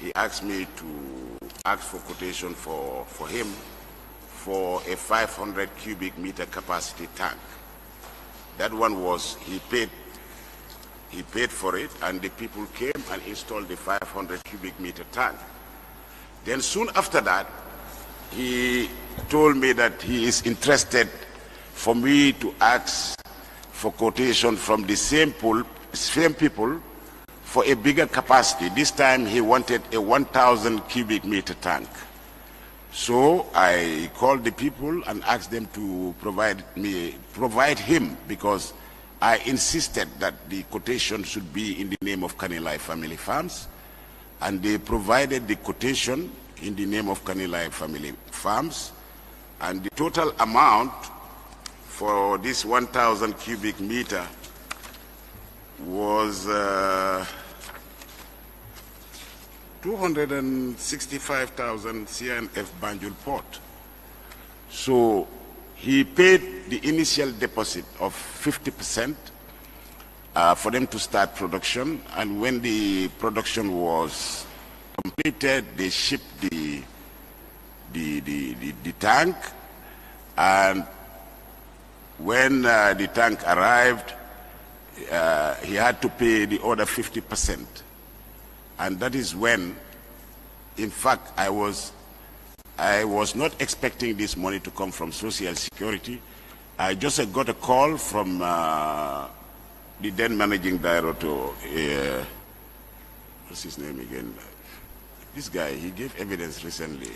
he asked me to ask for quotation for him for a 500 cubic meter capacity tank. That one was, he paid for it, and the people came and installed the 500 cubic meter tank. Then soon after that, he told me that he is interested for me to ask for quotation from the same people for a bigger capacity. This time he wanted a 1,000 cubic meter tank. So I called the people and asked them to provide him, because I insisted that the quotation should be in the name of Kanilai Family Farms, and they provided the quotation in the name of Kanilai Family Farms, and the total amount for this 1,000 cubic meter was 265,000 CNF Banjul Port. So he paid the initial deposit of 50% for them to start production, and when the production was completed, they shipped the tank, and when the tank arrived, he had to pay the other 50%. And that is when, in fact, I was not expecting this money to come from Social Security. I just got a call from the then managing director, what's his name again? This guy, he gave evidence recently.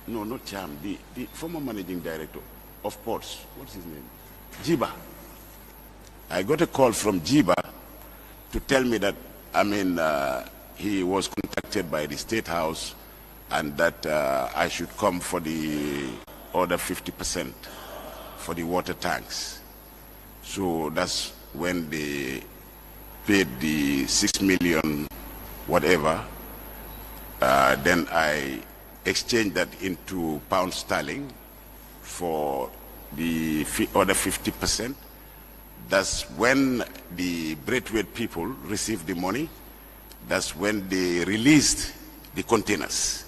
No, not Cham, the former managing director of ports. What's his name? Jiba. I got a call from Jiba to tell me that, he was contacted by the State House and that I should come for the other 50% for the water tanks. So that's when they paid the 6 million whatever. Then I exchanged that into pound sterling for the other 50%. That's when the Braithwaite people received the money. That's when they released the containers,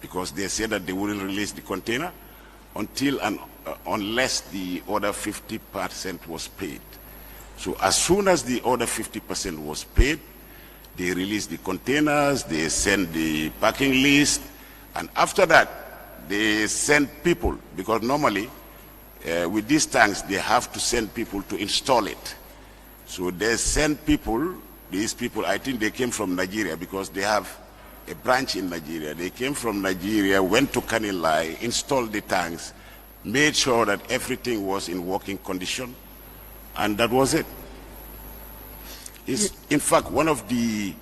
because they said that they wouldn't release the container until and unless the other 50% was paid. So as soon as the other 50% was paid, they released the containers, they sent the packing list, and after that, they sent people, because normally with these tanks, they have to send people to install it. So they sent people, these people, I think they came from Nigeria, because they have a branch in Nigeria. They came from Nigeria, went to Kanilai, installed the tanks, made sure that everything was in working condition, and that was it. It's, in fact, one of the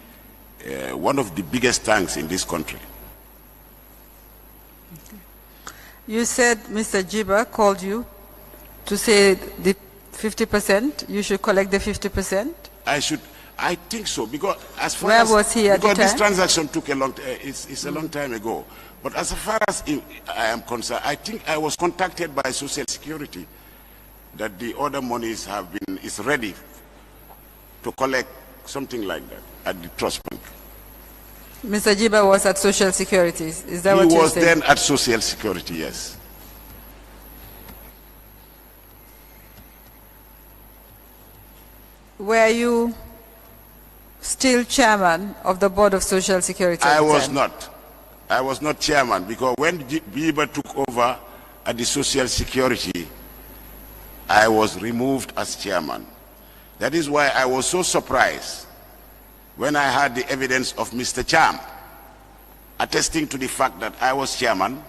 biggest tanks in this country. You said Mr. Jiba called you to say the 50%, you should collect the 50%? I think so, because as far Where as... was he at the because this time? transaction took a long time, it's a long time ago. But as far as I am concerned, I think I was contacted by Social Security that the other monies is ready to collect, something like that, at the trust bank. Mr. Jiba was at Social Security, is that what you're saying? He was then at Social Security, yes. Were you still chairman of the board of Social Security? I was not. I was not chairman, because when Jiba took over at the Social Security, I was removed as chairman. That is why I was so surprised when I had the evidence of Mr. Cham attesting to the fact that I was chairman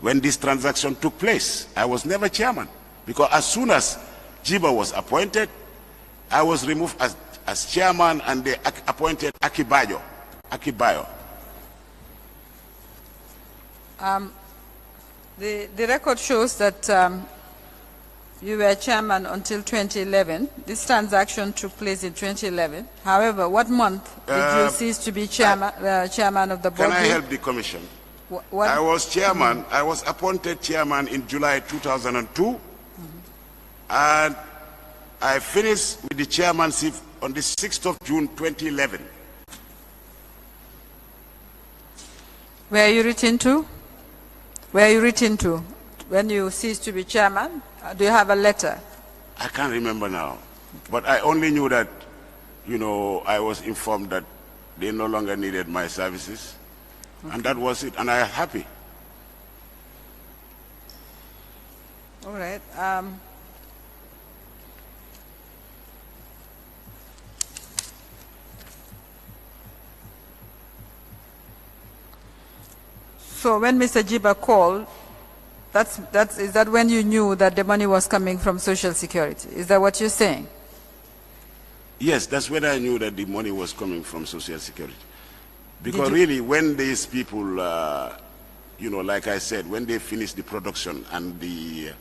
when this transaction took place. I was never chairman, because as soon as Jiba was appointed, I was removed as chairman, and they appointed Akibayo. The record shows that you were chairman until 2011. This transaction took place in 2011. However, what month did you cease to be chairman of the board? Can I help the commission? I was chairman. I was appointed chairman in July 2002, and I finished with the chairmanship on the 6th of June 2011. Were you written to? Were you written to when you ceased to be chairman? Do you have a letter? I can't remember now, but I only knew that, I was informed that they no longer needed my services, and that was it, and I am happy. All right. So when Mr. Jiba called, is that when you knew that the money was coming from Social Security? Is that what you're saying? Yes, that's when I knew that the money was coming from Social Security. Because really, when these people, you know, like I said, when they finished the production and the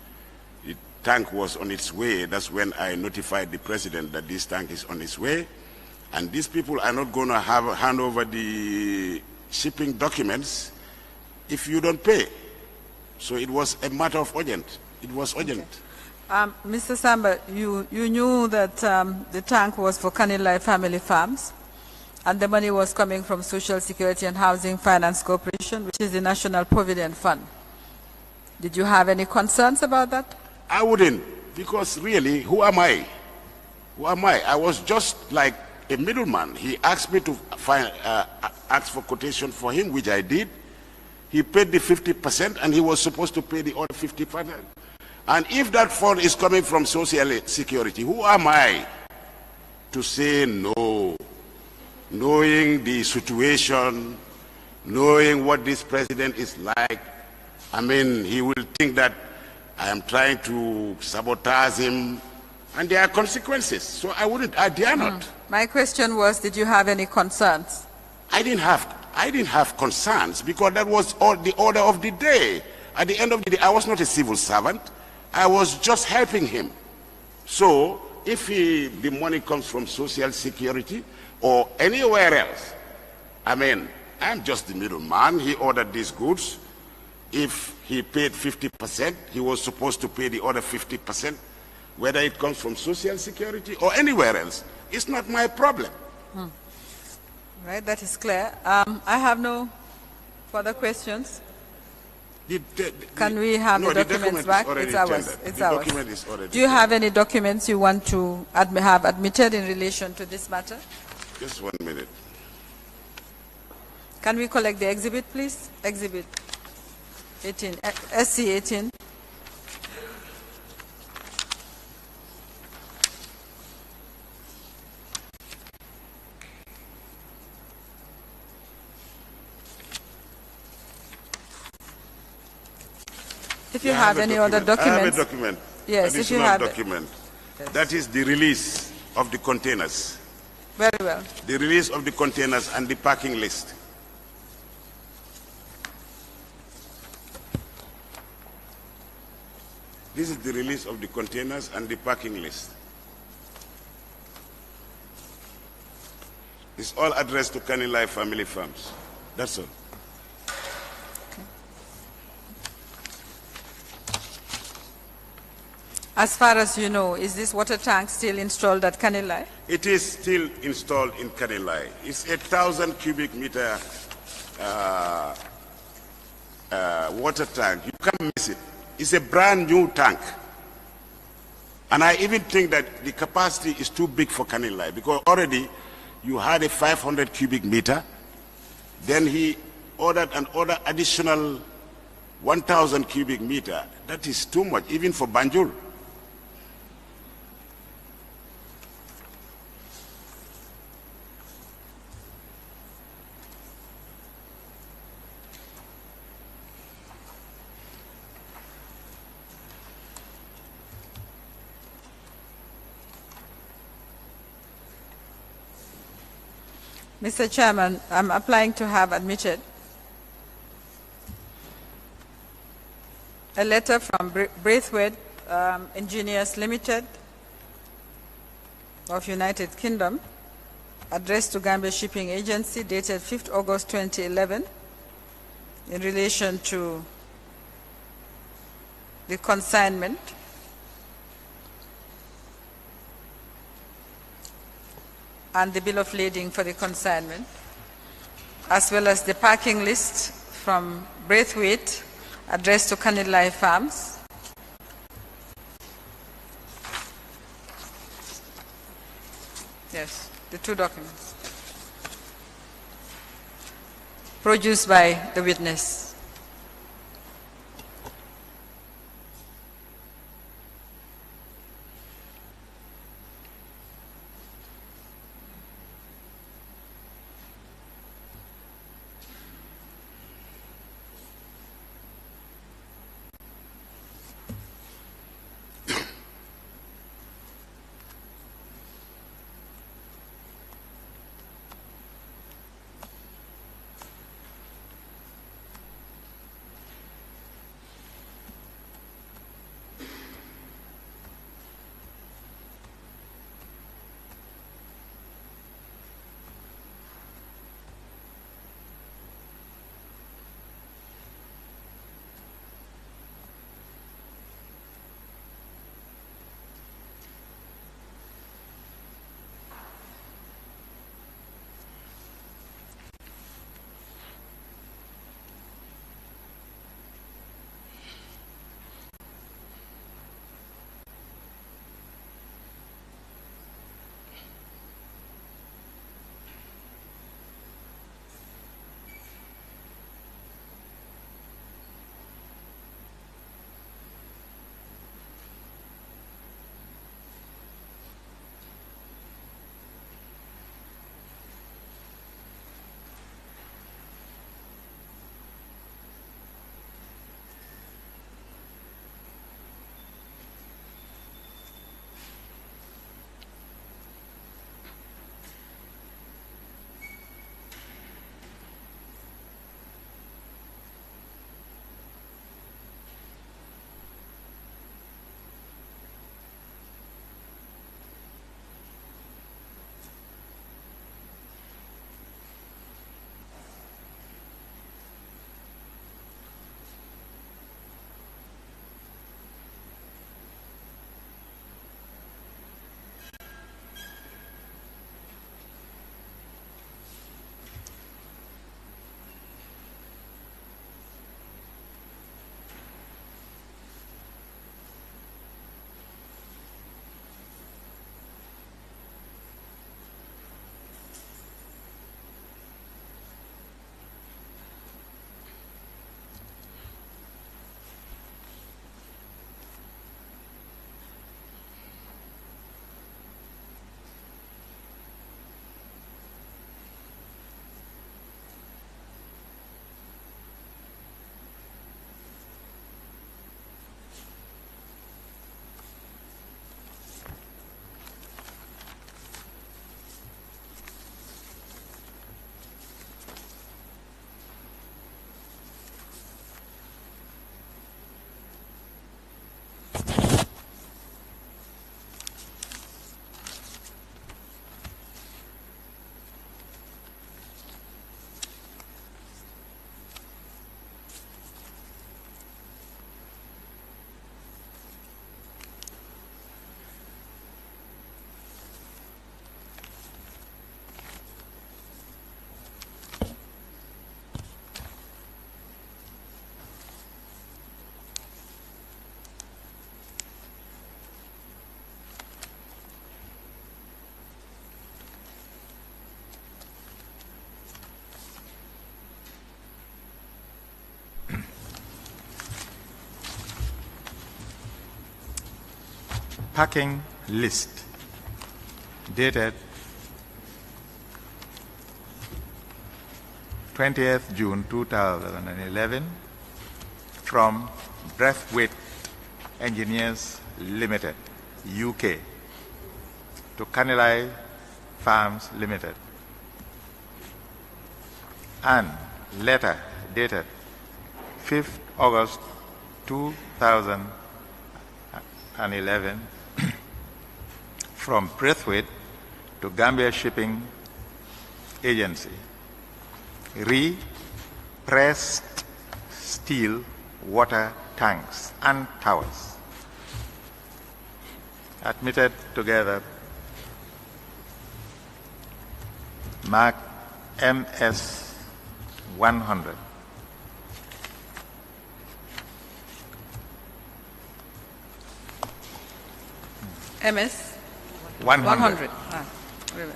tank was on its way, that's when I notified the president that this tank is on its way. And these people are not going to hand over the shipping documents if you don't pay. So it was a matter of urgent. It was urgent. Okay. Mr. Samba, you knew that the tank was for Kanilai Family Farms, and the money was coming from Social Security and Housing Finance Corporation, which is the National Provident Fund. Did you have any concerns about that? I wouldn't, because really, who am I? Who am I? I was just like a middleman. He asked me to ask for quotation for him, which I did. He paid the 50%, and he was supposed to pay the other 50%. And if that fund is coming from Social Security, who am I to say no? Knowing the situation, knowing what this president is like, I mean, he will think that I am trying to sabotage him, and there are consequences. So I dare not. My question was, did you have any concerns? I didn't have concerns, because that was all the order of the day. At the end of the day, I was not a civil servant. I was just helping him. So if the money comes from Social Security or anywhere else, I mean, I'm just the middleman. He ordered these goods. If he paid 50%, he was supposed to pay the other 50%, whether it comes from Social Security or anywhere else. It's not my problem. Right, that is clear. I have no further questions. Can we have the documents back? It's ours. It's ours. Document is already Do you have any documents you want to have admitted in relation to this matter? Just 1 minute. Can we collect the exhibit, please? Exhibit 18, SC 18. If you have any other documents. I have a document. Yes, if you have document. That is the release of the containers. Very well. The release of the containers and the packing list. This is the release of the containers and the packing list. It's all addressed to Kanilai Family Farms. That's all. As far as you know, is this water tank still installed at Kanilai? It is still installed in Kanilai. It's 1,000 cubic meter water tank. You can't miss it. It's a brand new tank. And I even think that the capacity is too big for Kanilai, because already you had a 500 cubic meter. Then he ordered another additional 1,000 cubic meter. That is too much, even for Banjul. Mr. Chairman, I'm applying to have admitted a letter from Braithwaite Engineers Limited of United Kingdom, addressed to Gambia Shipping Agency, dated 5th August 2011, in relation to the consignment and the bill of lading for the consignment, as well as the packing list from Braithwaite, addressed to Kanilai Farms. Yes, the two documents produced by the witness. packing list dated 20th June 2011 from Breathwaite Engineers Limited, UK, to Canilai Farms Limited, and letter dated 5th August 2011 from Breathwaite to Gambia Shipping Agency, pressed steel water tanks and towers, admitted together, mark MS 100. MS 100. Very well.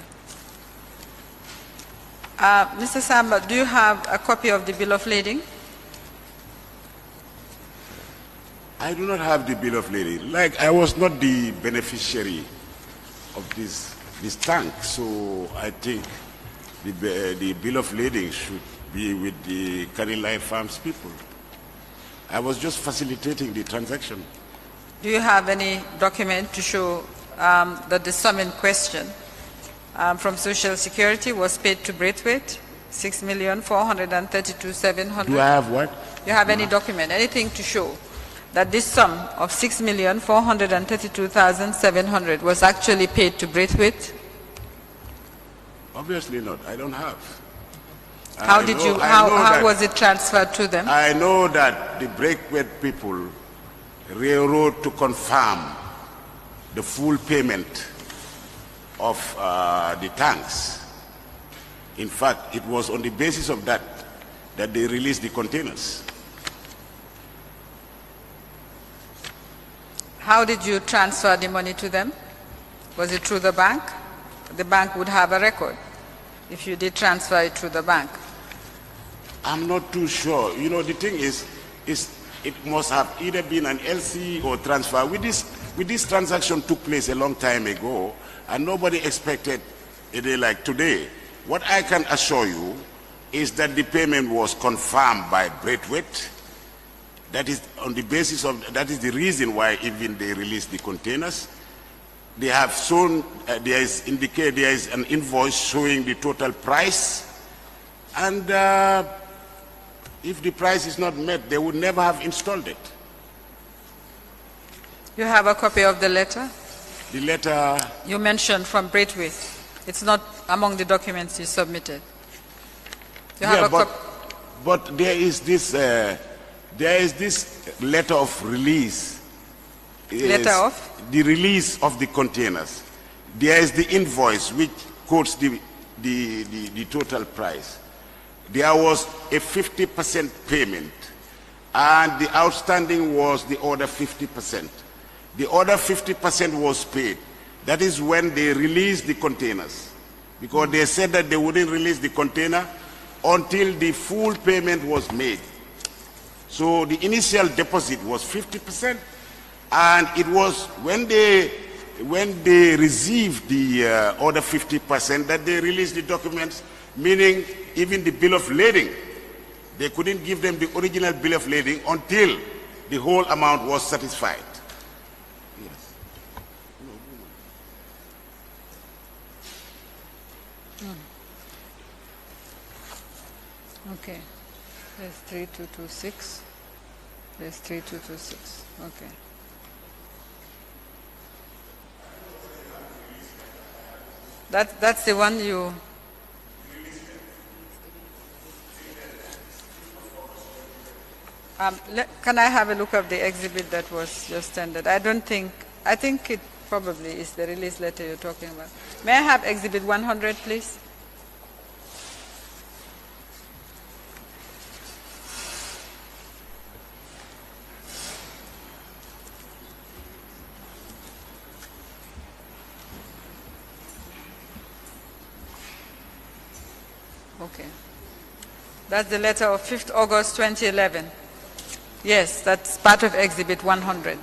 Mr. Samba, do you have a copy of the bill of lading? I do not have the bill of lading. Like, I was not the beneficiary of this tank, so I think the bill of lading should be with the Canilai Farms people. I was just facilitating the transaction. Do you have any document to show that the sum in question from Social Security was paid to Braithwaite, 6,432,700? Do I have what? Do you have any document, anything to show that this sum of 6,432,700 was actually paid to Braithwaite? Obviously not. I don't have. How was it transferred to them? I know that the Braithwaite people railroad to confirm the full payment of the tanks. In fact, it was on the basis of that they released the containers. How did you transfer the money to them? Was it through the bank? The bank would have a record if you did transfer it through the bank. I'm not too sure. You know, the thing is it must have either been an LC or transfer. With this transaction took place a long time ago, and nobody expected a day like today. What I can assure you is that the payment was confirmed by Braithwaite. That is on the basis of, that is the reason why even they released the containers. They have shown, there is an invoice showing the total price, and if the price is not met, they would never have installed it. You have a copy of the letter? The letter you mentioned from Braithwaite. It's not among the documents you submitted. You have but there is this letter of release. Letter of? The release of the containers. There is the invoice which quotes the total price. There was a 50% payment, and the outstanding was the other 50%. The other 50% was paid. That is when they released the containers, because they said that they wouldn't release the container until the full payment was made. So the initial deposit was 50%, and it was when they received the other 50% that they released the documents, meaning even the bill of lading. They couldn't give them the original bill of lading until the whole amount was satisfied. Yes. Okay. There's 3226. There's 3226. Okay. That's the one you... can I have a look at the exhibit that was just tendered? I think it probably is the release letter you're talking about. May I have exhibit 100, please? Okay. That's the letter of 5th August 2011. Yes, that's part of Exhibit 100.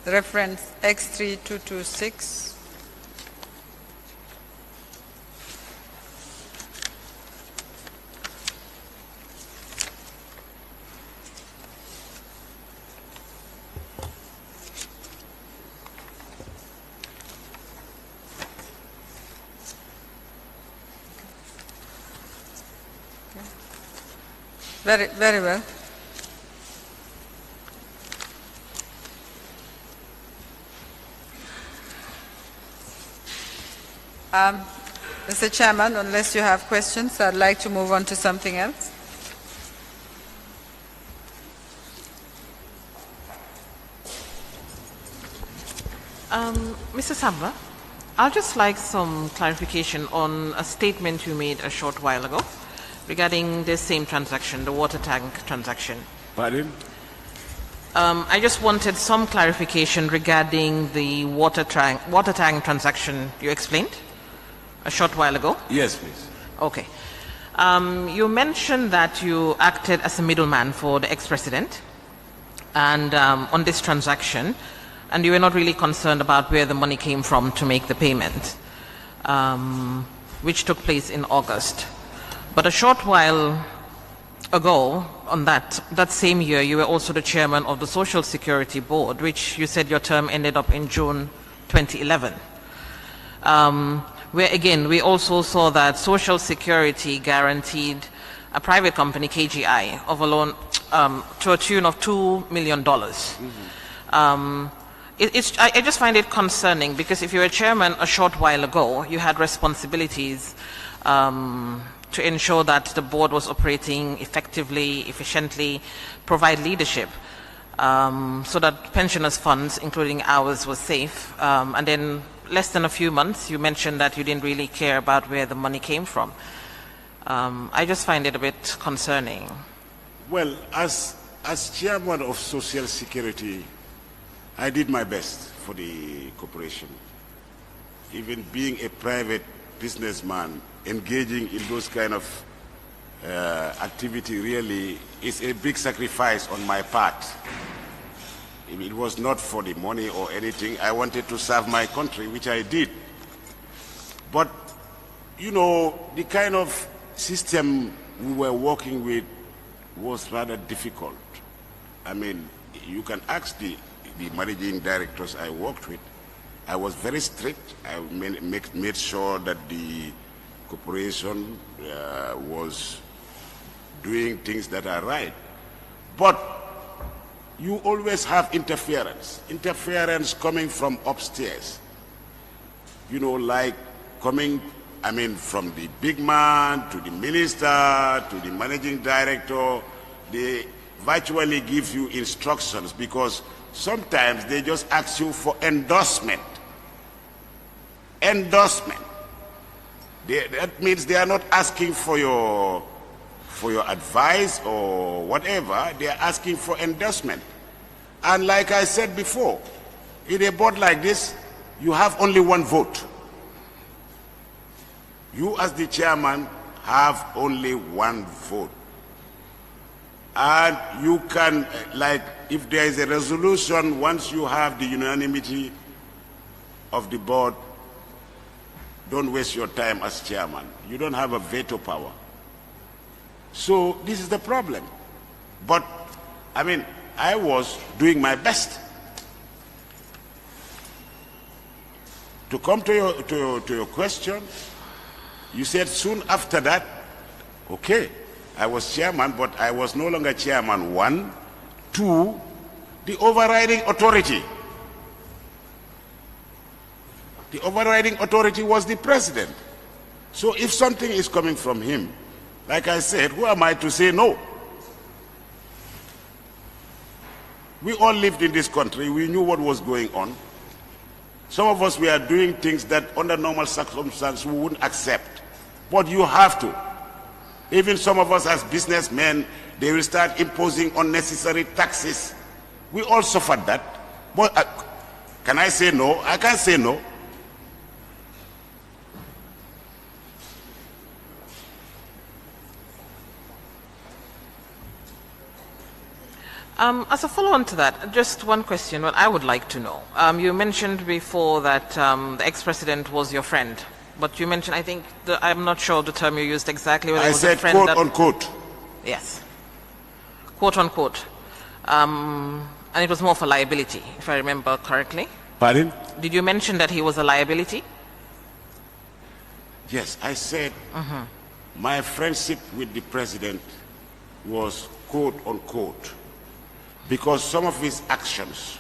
reference X3226. Very, very well. Mr. Chairman, unless you have questions, I'd like to move on to something else. Mr. Samba, I'd just like some clarification on a statement you made a short while ago regarding this same transaction, the water tank transaction. Pardon? I just wanted some clarification regarding the water tank transaction you explained a short while ago. Yes, please. Okay. You mentioned that you acted as a middleman for the ex-president and on this transaction, and you were not really concerned about where the money came from to make the payment, which took place in August. But a short while ago, on that same year, you were also the chairman of the Social Security Board, which you said your term ended up in June 2011. Where again, we also saw that Social Security guaranteed a private company, KGI, of a loan to a tune of $2 million. I just find it concerning because if you were chairman a short while ago, you had responsibilities to ensure that the board was operating effectively, efficiently, provide leadership so that pensioners' funds, including ours, was safe. And then less than a few months, you mentioned that you didn't really care about where the money came from. I just find it a bit concerning. Well, as chairman of Social Security, I did my best for the corporation. Even being a private businessman, engaging in those kind of activity really is a big sacrifice on my part. It was not for the money or anything. I wanted to serve my country, which I did. But, you know, the kind of system we were working with was rather difficult. I mean, you can ask the managing directors I worked with. I was very strict. I made sure that the corporation was doing things that are right. But you always have interference coming from upstairs. You know, like coming, I mean, from the big man to the minister to the managing director. They virtually give you instructions because sometimes they just ask you for endorsement. Endorsement. That means they are not asking for your advice or whatever. They are asking for endorsement. And like I said before, in a board like this, you have only one vote. You as the chairman have only one vote. And you can, like, if there is a resolution, once you have the unanimity of the board, don't waste your time as chairman. You don't have a veto power. So this is the problem. But, I mean, I was doing my best. To come to your question, you said soon after that, okay, I was chairman, but I was no longer chairman. 1, 2, the overriding authority. The overriding authority was the president. So if something is coming from him, like I said, who am I to say no? We all lived in this country. We knew what was going on. Some of us were doing things that under normal circumstances we wouldn't accept. But you have to. Even some of us as businessmen, they will start imposing unnecessary taxes. We all suffered that. But can I say no? I can't say no. As a follow-on to that, just one question, what I would like to know. You mentioned before that the ex-president was your friend, but you mentioned, I think, I'm not sure the term you used exactly. Whether I it was said a friend quote that, unquote. Yes. Quote unquote. And it was more for liability, if I remember correctly. Pardon? Did you mention that he was a liability? Yes, I said my friendship with the president was quote unquote because some of his actions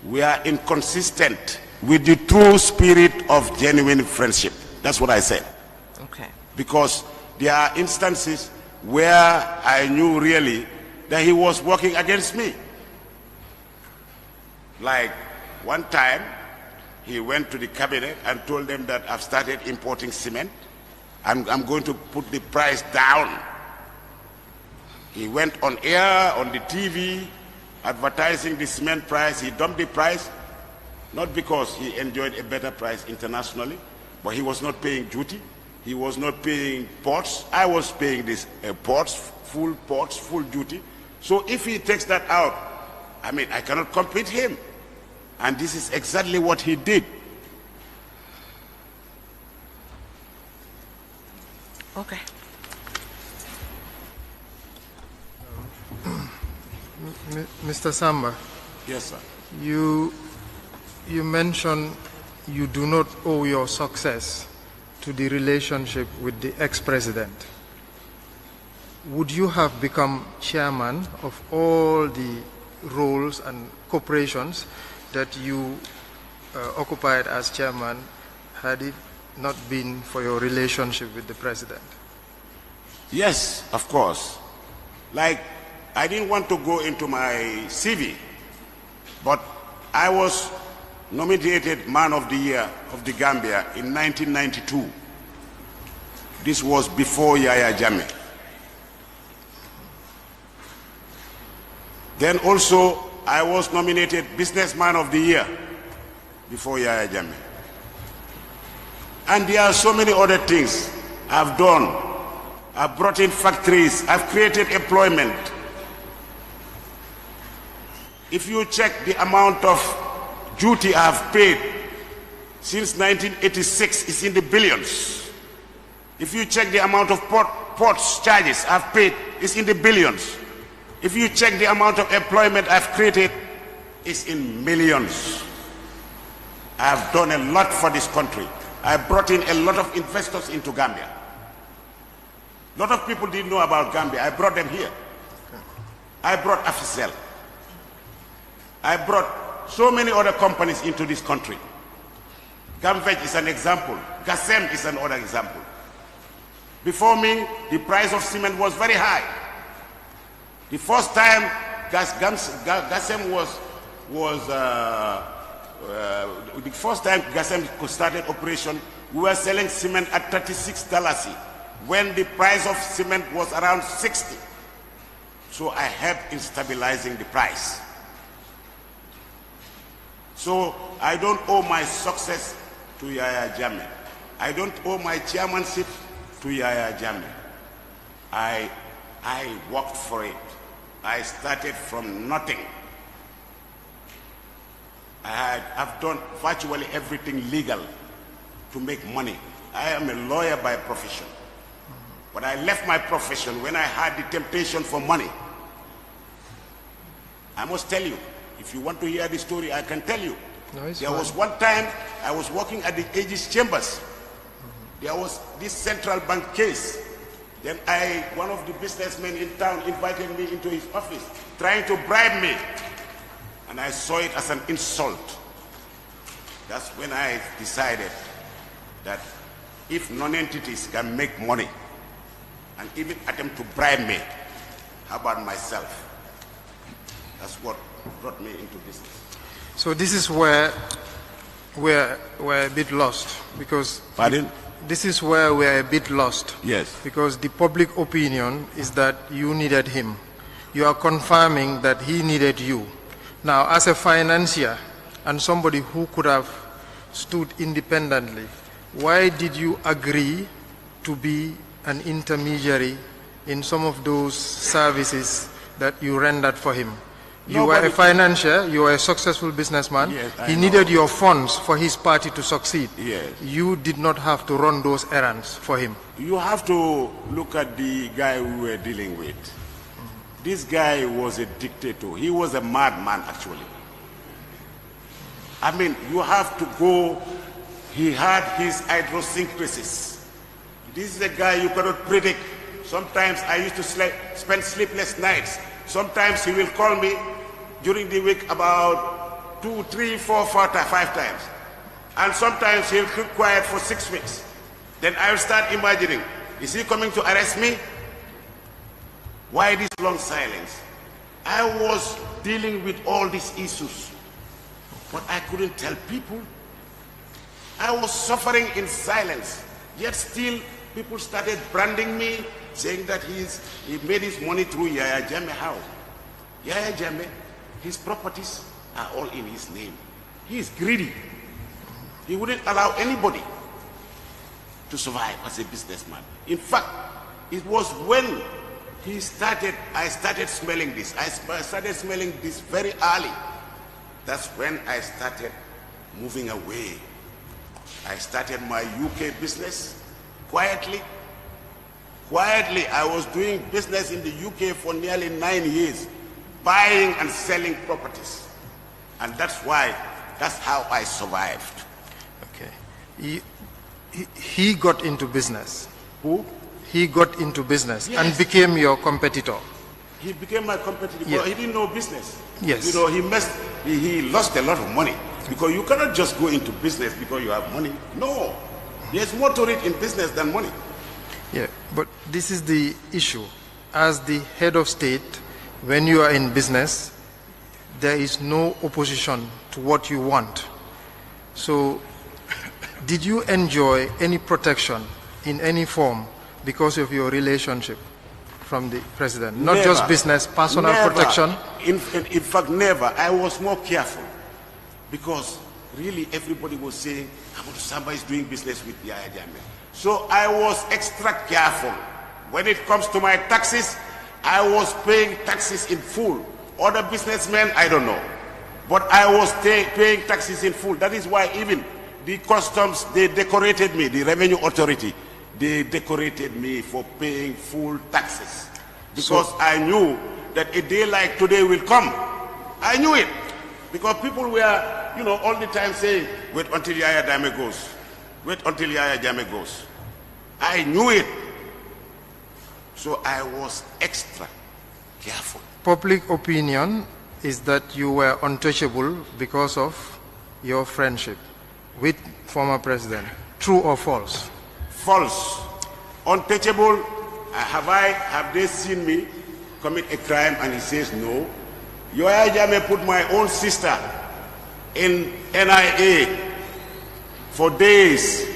were inconsistent with the true spirit of genuine friendship. That's what I said. Okay. Because there are instances where I knew really that he was working against me. Like one time, he went to the cabinet and told them that I've started importing cement. I'm going to put the price down. He went on air, on the TV, advertising the cement price. He dumped the price, not because he enjoyed a better price internationally, but he was not paying duty. He was not paying ports. I was paying this ports, full duty. So if he takes that out, I mean, I cannot compete him. And this is exactly what he did. Okay. Mr. Samba. Yes, sir. You mentioned you do not owe your success to the relationship with the ex-president. Would you have become chairman of all the roles and corporations that you occupied as chairman had it not been for your relationship with the president? Yes, of course. Like, I didn't want to go into my CV, but I was nominated Man of the Year of the Gambia in 1992. This was before Yaya Jammeh. Then also, I was nominated Businessman of the Year before Yaya Jammeh. And there are so many other things I've done. I've brought in factories. I've created employment. If you check the amount of duty I've paid since 1986, it's in the billions. If you check the amount of ports charges I've paid, it's in the billions. If you check the amount of employment I've created, it's in millions. I've done a lot for this country. I brought in a lot of investors into Gambia. A lot of people didn't know about Gambia. I brought them here. I brought Afisel. I brought so many other companies into this country. Gamvej is an example. Gassem is another example. Before me, the price of cement was very high. The first time Gassem the first time Gassem started operation, we were selling cement at $36 when the price of cement was around $60. So I helped in stabilizing the price. So I don't owe my success to Yaya Jammeh. I don't owe my chairmanship to Yaya Jammeh. I worked for it. I started from nothing. I've done virtually everything legal to make money. I am a lawyer by profession. But I left my profession when I had the temptation for money. I must tell you, if you want to hear the story, I can tell you. No, there was one time I was working at the Aegis Chambers. There was this central bank case. Then one of the businessmen in town invited me into his office, trying to bribe me. And I saw it as an insult. That's when I decided that if non-entities can make money and even attempt to bribe me, how about myself? That's what brought me into business. So this is where we're a bit lost, because... Pardon? This is where we're a bit lost. Yes. Because the public opinion is that you needed him. You are confirming that he needed you. Now, as a financier and somebody who could have stood independently, why did you agree to be an intermediary in some of those services that you rendered for him. You were a financier, you were a successful businessman. Yes, he needed your funds for his party to succeed. Yes. You did not have to run those errands for him. You have to look at the guy we were dealing with. This guy was a dictator. He was a madman, actually. I mean, you have to go. He had his idiosyncrasies. This is a guy you cannot predict. Sometimes I used to spend sleepless nights. Sometimes he will call me during the week about 2, 3, 4, 5 times. And sometimes he'll keep quiet for 6 weeks. Then I will start imagining, is he coming to arrest me? Why this long silence? I was dealing with all these issues, but I couldn't tell people. I was suffering in silence, yet still people started branding me, saying that he made his money through Yaya Jammeh. How? Yaya Jammeh, his properties are all in his name. He is greedy. He wouldn't allow anybody to survive as a businessman. In fact, it was when I started smelling this. I started smelling this very early. That's when I started moving away. I started my UK business quietly. Quietly, I was doing business in the UK for nearly 9 years, buying and selling properties. And that's how I survived. Okay. He got into business. Who? He got into business, yes, and became your competitor. He became my competitor, yes, but he didn't know business. Yes. You know, he lost a lot of money, because you cannot just go into business because you have money. No. There's more to it in business than money. Yeah, but this is the issue. As the head of state, when you are in business, there is no opposition to what you want. So, did you enjoy any protection in any form because of your relationship from the president? Not Never. Just business, personal Never. protection? In fact, never. I was more careful, because really everybody was saying, Amadou Samba is doing business with Yaya Jammeh. So I was extra careful. When it comes to my taxes, I was paying taxes in full. Other businessmen, I don't know. But I was paying taxes in full. That is why even the customs, they decorated me, the revenue authority, they decorated me for paying full taxes. Because I knew that a day like today will come. I knew it. Because people were, all the time saying, wait until Yaya Jammeh goes. Wait until Yaya Jammeh goes. I knew it. So I was extra careful. Public opinion is that you were untouchable because of your friendship with former president. True or false? False. Untouchable. Have they seen me commit a crime? And he says no. Yaya Jammeh put my own sister in NIA for days.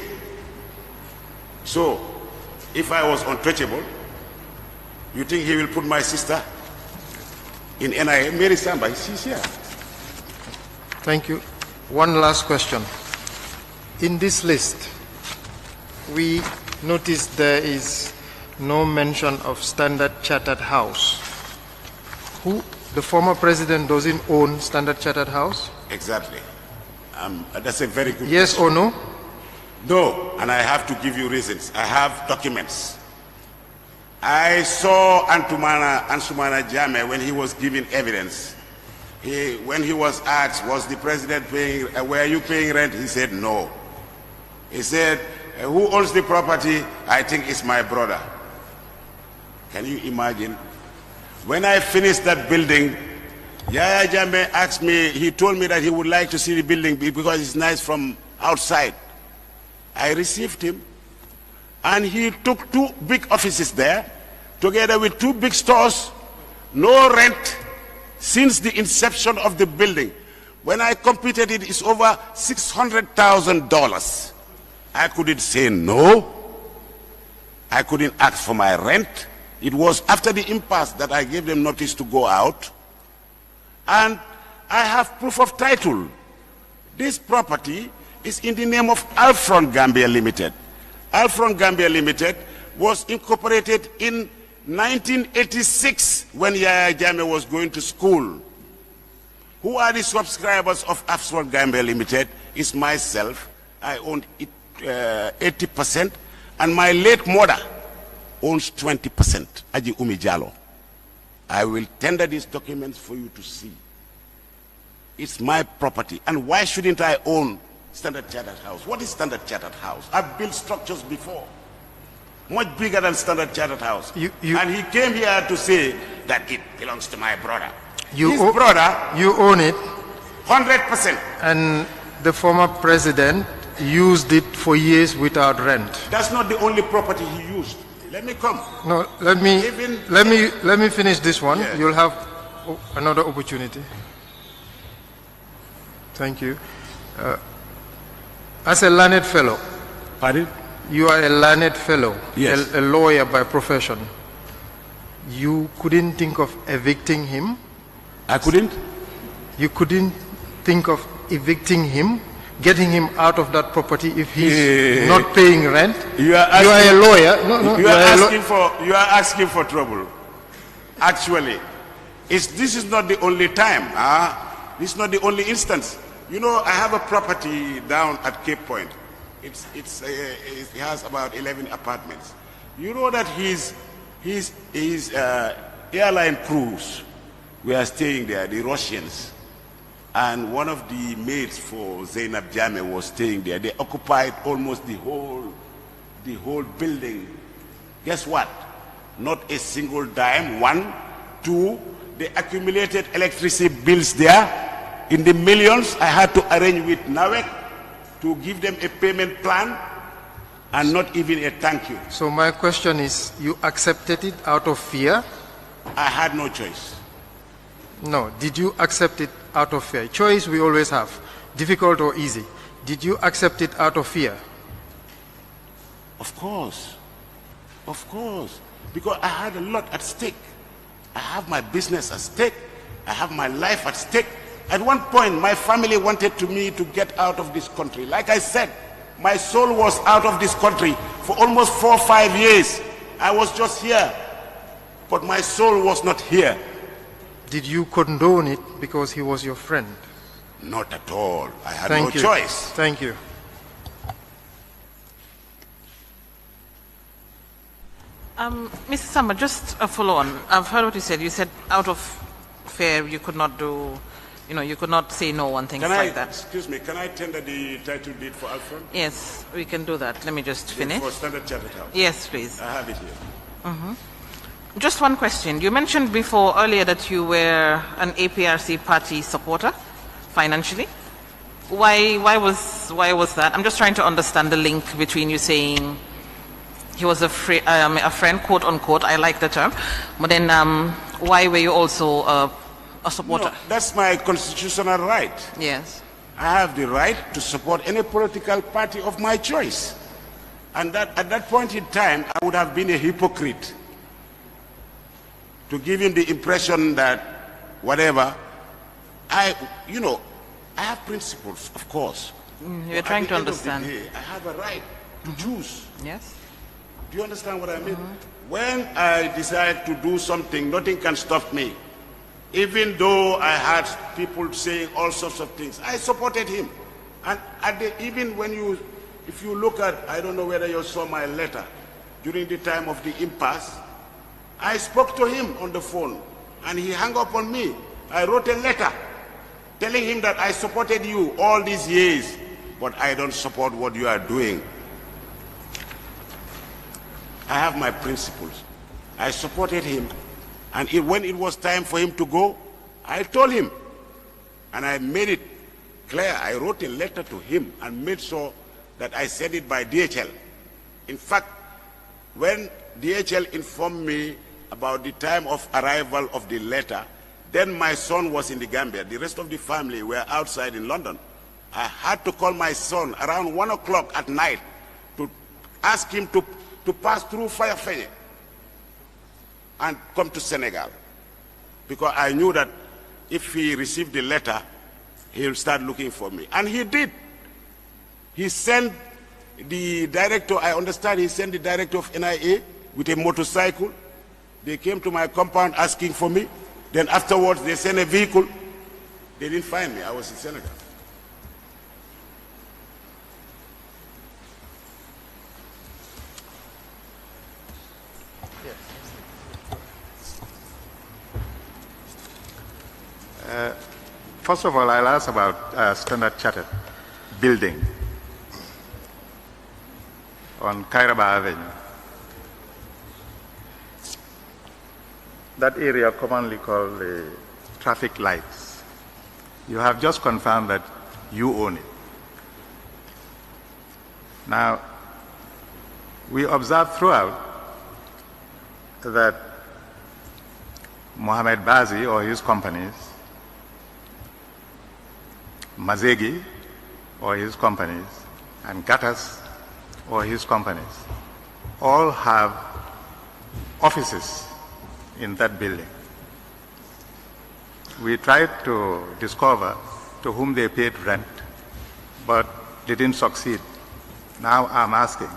So, if I was untouchable, you think he will put my sister in NIA? Mary Samba, she's here. Thank you. One last question. In this list, we noticed there is no mention of Standard Chartered House. The former president doesn't own Standard Chartered House? Exactly. That's a very good Yes question. or no? No, and I have to give you reasons. I have documents. I saw Ansumana Jammeh when he was giving evidence. When he was asked, was the president paying, were you paying rent? He said no. He said, who owns the property? I think it's my brother. Can you imagine? When I finished that building, Yaya Jammeh asked me, he told me that he would like to see the building because it's nice from outside. I received him, and he took 2 big offices there, together with 2 big stores, no rent since the inception of the building. When I computed it, it's over $600,000. I couldn't say no. I couldn't ask for my rent. It was after the impasse that I gave them notice to go out. And I have proof of title. This property is in the name of Alfron Gambia Limited. Alfron Gambia Limited was incorporated in 1986 when Yaya Jammeh was going to school. Who are the subscribers of Afswal Gambia Limited? It's myself. I own it 80%, and my late mother owns 20%, Aji Umi Jallo. I will tender these documents for you to see. It's my property. And why shouldn't I own Standard Chartered House? What is Standard Chartered House? I've built structures before, much bigger than Standard Chartered House. And he came here to say that it belongs to my brother. His brother. You own it. 100%. And the former president used it for years without rent. That's not the only property he used. Let me come. No, let me finish this one. Yes. You'll have another opportunity. Thank you. As a learned fellow. Pardon? You are a learned fellow. Yes. A lawyer by profession. You couldn't think of evicting him? I couldn't? You couldn't think of evicting him? Getting him out of that property if he's not paying rent? You are a lawyer. No, you are asking for trouble. Actually, this is not the only time. This is not the only instance. You know, I have a property down at Cape Point. It has about 11 apartments. You know that his airline crews were staying there, the Russians. And one of the maids for Zainab Jammeh was staying there. They occupied almost the whole building. Guess what? Not a single dime. 1, 2, they accumulated electricity bills there in the millions. I had to arrange with NAWEC to give them a payment plan and not even a thank you. So my question is, you accepted it out of fear? I had no choice. No. Did you accept it out of fear? Choice we always have, difficult or easy. Did you accept it out of fear? Of course. Of course. Because I had a lot at stake. I have my business at stake. I have my life at stake. At one point, my family wanted me to get out of this country. Like I said, my soul was out of this country for almost 4 or 5 years. I was just here, but my soul was not here. Did you condone it because he was your friend? Not at all. I had no choice. Thank you. Mr. Samba, just a follow-on. I've heard what you said. You said out of fear you could not do, you could not say no on things like that. Excuse me, can I tender the title deed for Alfred? Yes, we can do that. Let me just finish. For Standard Chartered House? Yes, please. I have it here. Just one question. You mentioned earlier that you were an APRC party supporter, financially. Why was that? I'm just trying to understand the link between you saying he was a friend, quote unquote. I like the term. But then, why were you also a supporter? No, that's my constitutional right. Yes. I have the right to support any political party of my choice, and that at that point in time, I would have been a hypocrite to give him the impression that whatever, I have principles, of course. You're trying to understand. I have a right to choose. Yes. Do you understand what I mean? When I decide to do something, nothing can stop me. Even though I had people saying all sorts of things, I supported him. And if you look at, I don't know whether you saw my letter, during the time of the impasse, I spoke to him on the phone, and he hung up on me. I wrote a letter telling him that I supported you all these years, but I don't support what you are doing. I have my principles. I supported him, and when it was time for him to go, I told him, and I made it clear. I wrote a letter to him and made sure that I sent it by DHL. In fact, when DHL informed me about the time of arrival of the letter, then my son was in the Gambia. The rest of the family were outside in London. I had to call my son around 1 o'clock at night to ask him to pass through Firefly and come to Senegal, because I knew that if he received the letter, he will start looking for me. And he did. He sent the director, I understand he sent the director of NIA with a motorcycle They came to my compound asking for me. Then afterwards, they sent a vehicle. They didn't find me. I was in Senegal. First of all, I'll ask about Standard Chartered building on Caribou Avenue. That area commonly called the traffic lights. You have just confirmed that you own it. Now, we observed throughout that Mohamed Bazi or his companies, Mazegi or his companies, and Gatas or his companies all have offices in that building. We tried to discover to whom they paid rent, but didn't succeed. Now I'm asking,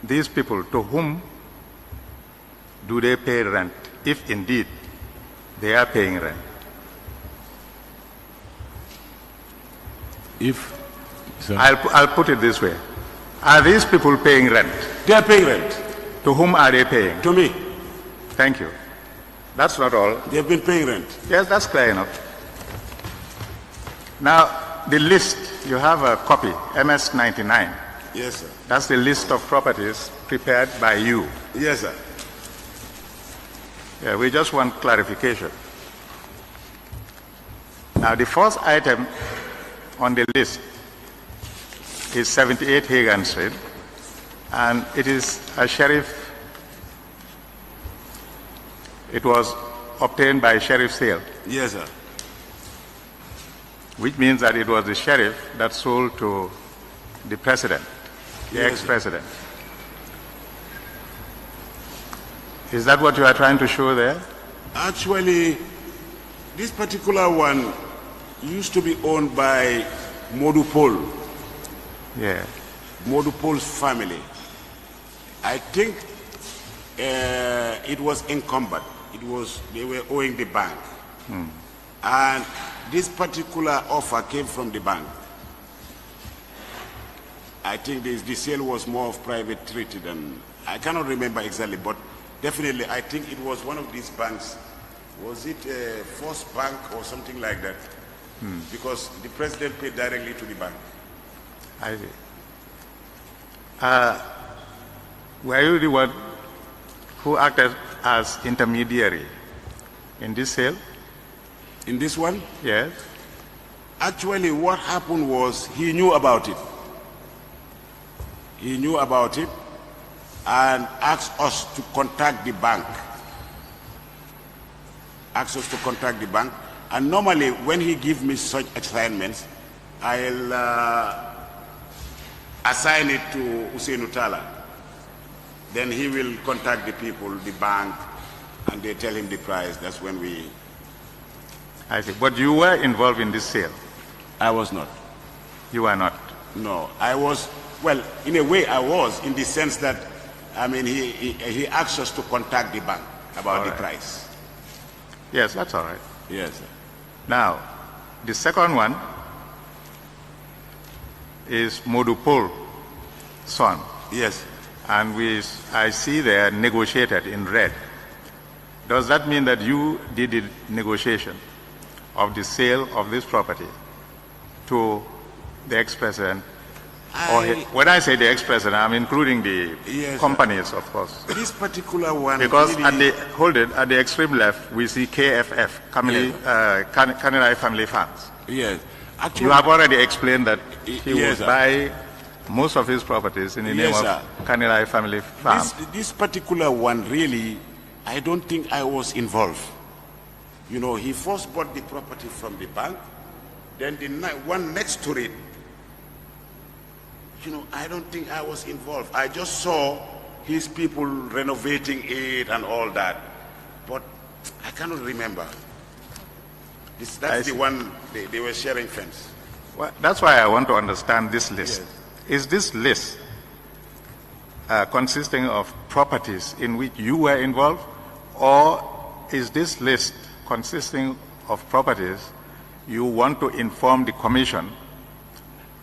these people, to whom do they pay rent, if indeed they are paying rent? I'll put it this way. Are these people paying rent? They are paying rent. To whom are they paying? To me. Thank you. That's not all. They have been paying rent. Yes, that's clear enough. Now, the list, you have a copy, MS-99. Yes, sir. That's the list of properties prepared by you. Yes, sir. Yeah, we just want clarification. Now, the first item on the list is 78 Hagan Street, and it is a sheriff. It was obtained by sheriff sale. Yes, sir. Which means that it was the sheriff that sold to the president, the Yes, ex-president. Is that what you are trying to show there? Actually, this particular one used to be owned by Modou Paul. Yeah. Modou Paul's family. I think it was incumbent. They were owing the bank. And this particular offer came from the bank. I think the sale was more of private treaty than, I cannot remember exactly, but definitely I think it was one of these banks. Was it First Bank or something like that? Because the president paid directly to the bank. I see. Were you the one who acted as intermediary in this sale? In this one? Yes. Actually, what happened was he knew about it. He knew about it and asked us to contact the bank. Asked us to contact the bank. And normally, when he gives me such assignments, I'll assign it to Hussein Utala. Then he will contact the people, the bank, and they tell him the price. That's when we... I see. But you were involved in this sale? I was not. You were not? No. I was, well, in a way I was, in the sense that, I mean, he asked us to contact the bank about the price. Yes, that's all right. Yes, sir. Now, the second one is Modou Paul's son. Yes. And I see there negotiated in red. Does that mean that you did the negotiation of the sale of this property to the ex-president? When I say the ex-president, I'm including the companies, of course. This particular one... Because really, at the extreme left, we see KFF, Kanilai Family Farms. Yes. Actually, you have already explained that he would buy most of his properties in the name of Kanilai Family Farms. This particular one, really, I don't think I was involved. You know, he first bought the property from the bank, then the one next to it, you know, I don't think I was involved. I just saw his people renovating it and all that, but I cannot remember. That's the one they were sharing fence. Well, that's why I want to understand this list. Yes. Is this list consisting of properties in which you were involved, or is this list consisting of properties you want to inform the Commission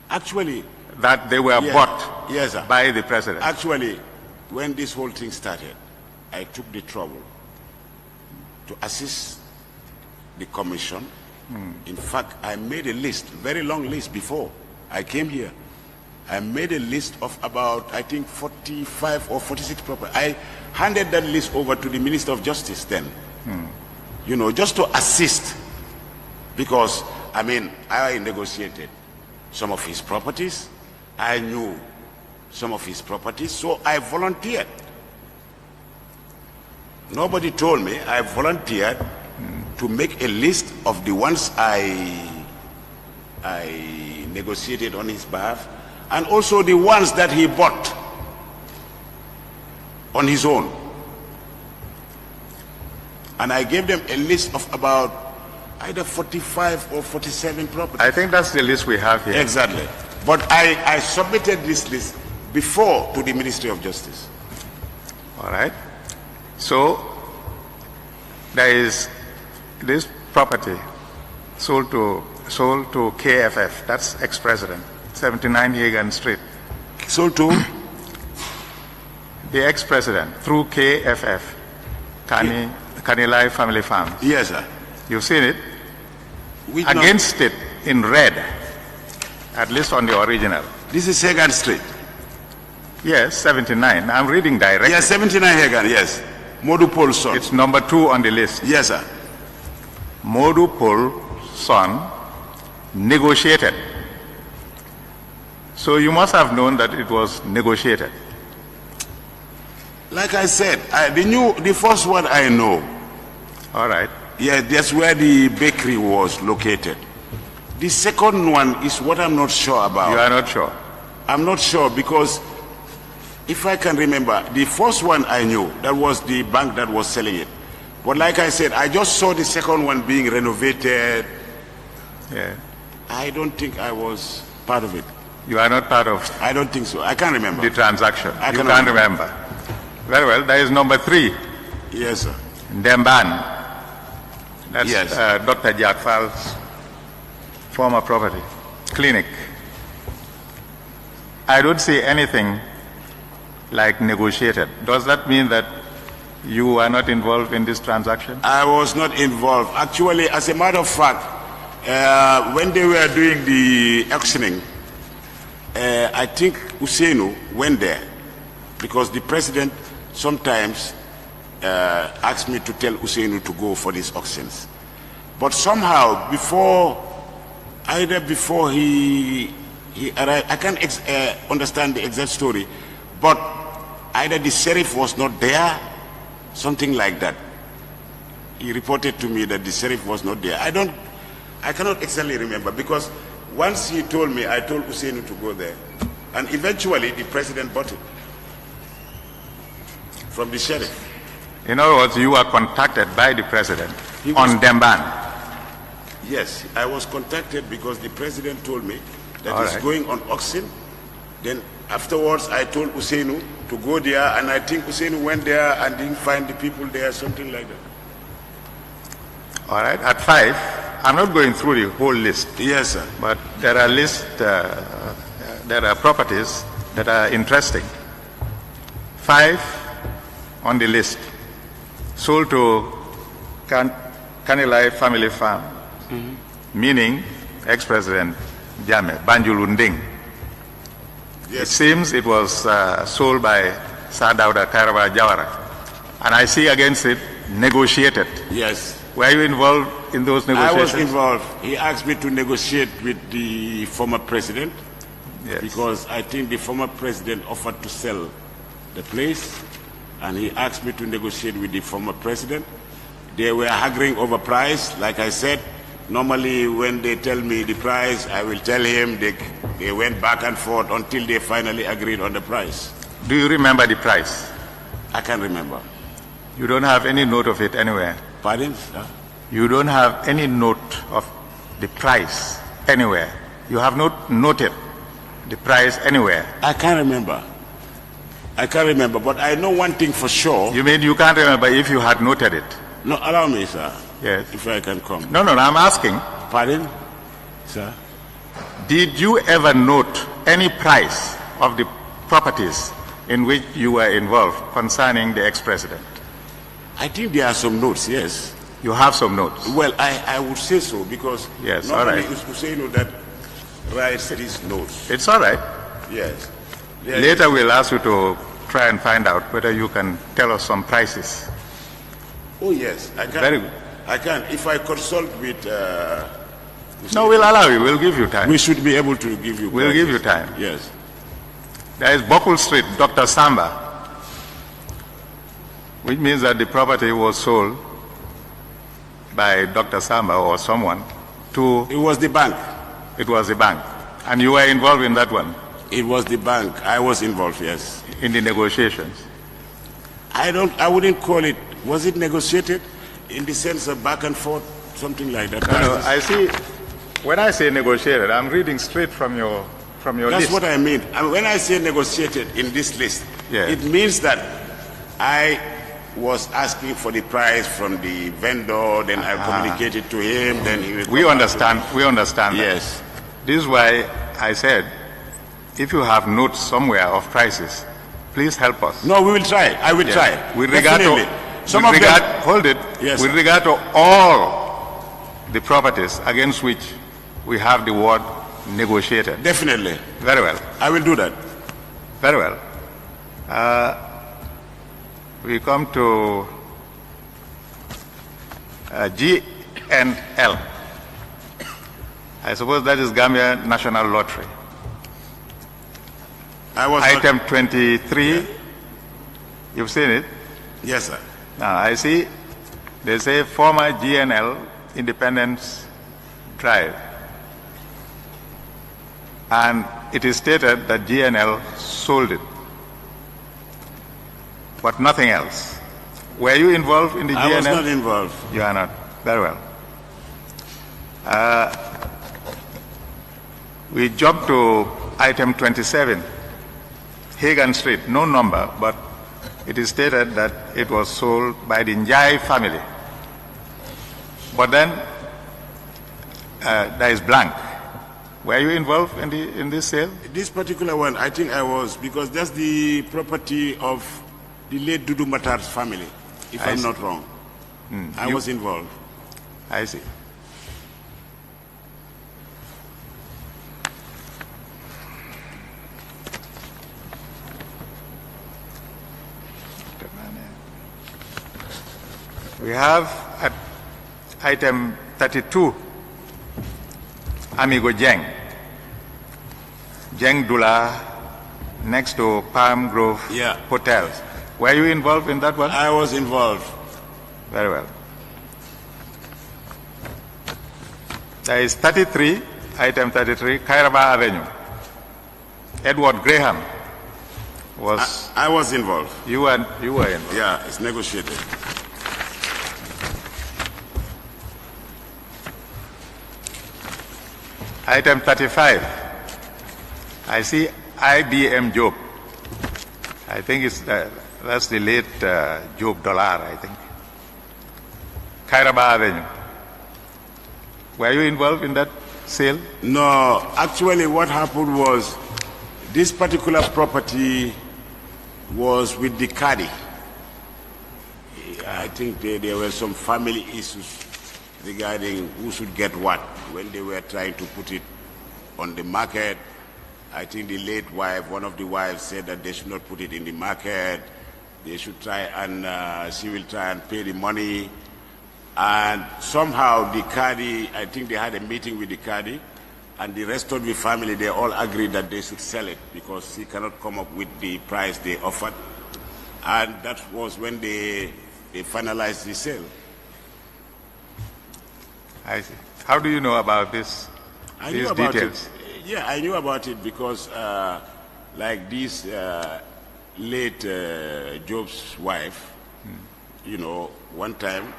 Actually, that they were yes, bought yes, sir. by the President? Actually, when this whole thing started, I took the trouble to assist the Commission. In fact, I made a list, very long list before I came here. I made a list of about, I think, 45 or 46 properties. I handed that list over to the Minister of Justice then, you know, just to assist. Because, I mean, I negotiated some of his properties. I knew some of his properties, so I volunteered. Nobody told me. I volunteered to make a list of the ones I negotiated on his behalf, and also the ones that he bought on his own. And I gave them a list of about either 45 or 47 properties. I think that's the list we have here. Exactly. But I submitted this list before to the Ministry of Justice. All right. So there is this property sold to KFF. That's ex-president, 79 Hagan Street. Sold to the ex-president through KFF, Kanilai Family Farms. Yes, sir. You've seen it? Which Against it in red, at least on the original. This is Hagan Street. Yes, 79. I'm reading directly. Yes, 79 Hagan, yes. Modu Paul's son. It's number 2 on the list. Yes, sir. Modu Paul's son negotiated. So you must have known that it was negotiated. Like I said, the first one I know. All right. Yeah, that's where the bakery was located. The second one is what I'm not sure about. You are not sure? I'm not sure because if I can remember, the first one I knew, that was the bank that was selling it. But like I said, I just saw the second one being renovated. Yeah. I don't think I was part of it. You are not part of I don't think so. I can't remember. the transaction. I You cannot can't remember. Very well. There is number 3. Yes, sir. Demban. That's Yes. Dr. Jakfal's former property. Clinic. I don't see anything like negotiated. Does that mean that you are not involved in this transaction? I was not involved. Actually, as a matter of fact, when they were doing the auctioning, I think Usainu went there because the president sometimes asked me to tell Usainu to go for these auctions. But somehow, either before he arrived, I can't understand the exact story, but either the sheriff was not there, something like that. He reported to me that the sheriff was not there. I cannot exactly remember because once he told me, I told Usainu to go there. And eventually the president bought it from the sheriff. In other words, you were contacted by the president on Demban. Yes, I was contacted because the president told me that All he's right. going on auction. Then afterwards I told Usainu to go there, and I think Usainu went there and didn't find the people there, something like that. All right. At 5, I'm not going through the whole list. Yes, sir. But there are there are properties that are interesting. 5 on the list, sold to Kanilai Family Farm, meaning ex-president Jammeh, Banjulunding. It Yes. seems it was sold by Sadauda Kairaba Jawara. And I see against it, negotiated. Yes. Were you involved in those I negotiations? was involved. He asked me to negotiate with the former president Yes. because I think the former president offered to sell the place, and he asked me to negotiate with the former president. They were haggling over price. Like I said, normally when they tell me the price, I will tell him. They went back and forth until they finally agreed on the price. Do you remember the price? I can't remember. You don't have any note of it anywhere. Pardon? You don't have any note of the price anywhere. You have not noted the price anywhere. I can't remember. I can't remember, but I know one thing for sure. You mean you can't remember if you had noted it? No, allow me, sir. Yes. If I can come. No, I'm asking. Pardon? Sir? Did you ever note any price of the properties in which you were involved concerning the ex-president? I think there are some notes, yes. You have some notes? Well, I would say so because yes, normally all right. it's Hussein that writes these notes. It's all right. Yes. Later we'll ask you to try and find out whether you can tell us some prices. Oh, yes. I can. Very good. I can. If I consult with... no, we'll allow you. We'll give you time. We should be able to give you We'll prices. give you time. Yes. There is Bokul Street, Dr. Samba, which means that the property was sold by Dr. Samba or someone to... It was the bank. It was the bank. And you were involved in that one? It was the bank. I was involved, yes. In the negotiations? I wouldn't call it... Was it negotiated in the sense of back and forth, something like that? No, I see... When I say negotiated, I'm reading straight from your list. That's what I mean. When I say negotiated in this list, it means that I was asking for the price from the vendor, then I communicated to him, then he will... We understand Yes. That. This is why I said, if you have notes somewhere of prices, please help us. No, we will try. I will try. With regard to... Hold it. Yes, with regard to all the properties against which we have the word negotiated. Definitely. Very well. I will do that. Very well. We come to GNL. I suppose that is Gambia National Lottery. Item 23. Yeah. You've seen it? Yes, sir. Now, I see they say former GNL Independence Drive. And it is stated that GNL sold it, but nothing else. Were you involved in the GNL? I was not involved. You are not. Very well. We jump to item 27, Hagan Street, no number, but it is stated that it was sold by the Njai family. But then there is blank. Were you involved in this sale? This particular one, I think I was, because that's the property of the late Dudu Matar's family, if I'm not wrong. I was involved. I see. We have at item 32, Amigo Jeng. Jeng Dula, next to Palm Grove Hotel. Were you involved in that one? I was involved. Very well. There is 33, item 33, Kairaba Avenue. Edward Graham was... I was involved. You were involved. Yeah, it's negotiated. Item 35. I see IBM Job. I think that's the late Job Dollar, I think. Kairaba Avenue. Were you involved in that sale? No, actually what happened was this particular property was with the Kadi. I think there were some family issues regarding who should get what when they were trying to put it on the market. I think the late wife, one of the wives, said that they should not put it in the market. They should try and she will try and pay the money. And somehow the Kadi, I think they had a meeting with the Kadi, and the rest of the family, they all agreed that they should sell it because she cannot come up with the price they offered. And that was when they finalized the sale. I see. How do you know about this? I these knew about details? It. Yeah, I knew about it because, like this late Job's wife, you know, one time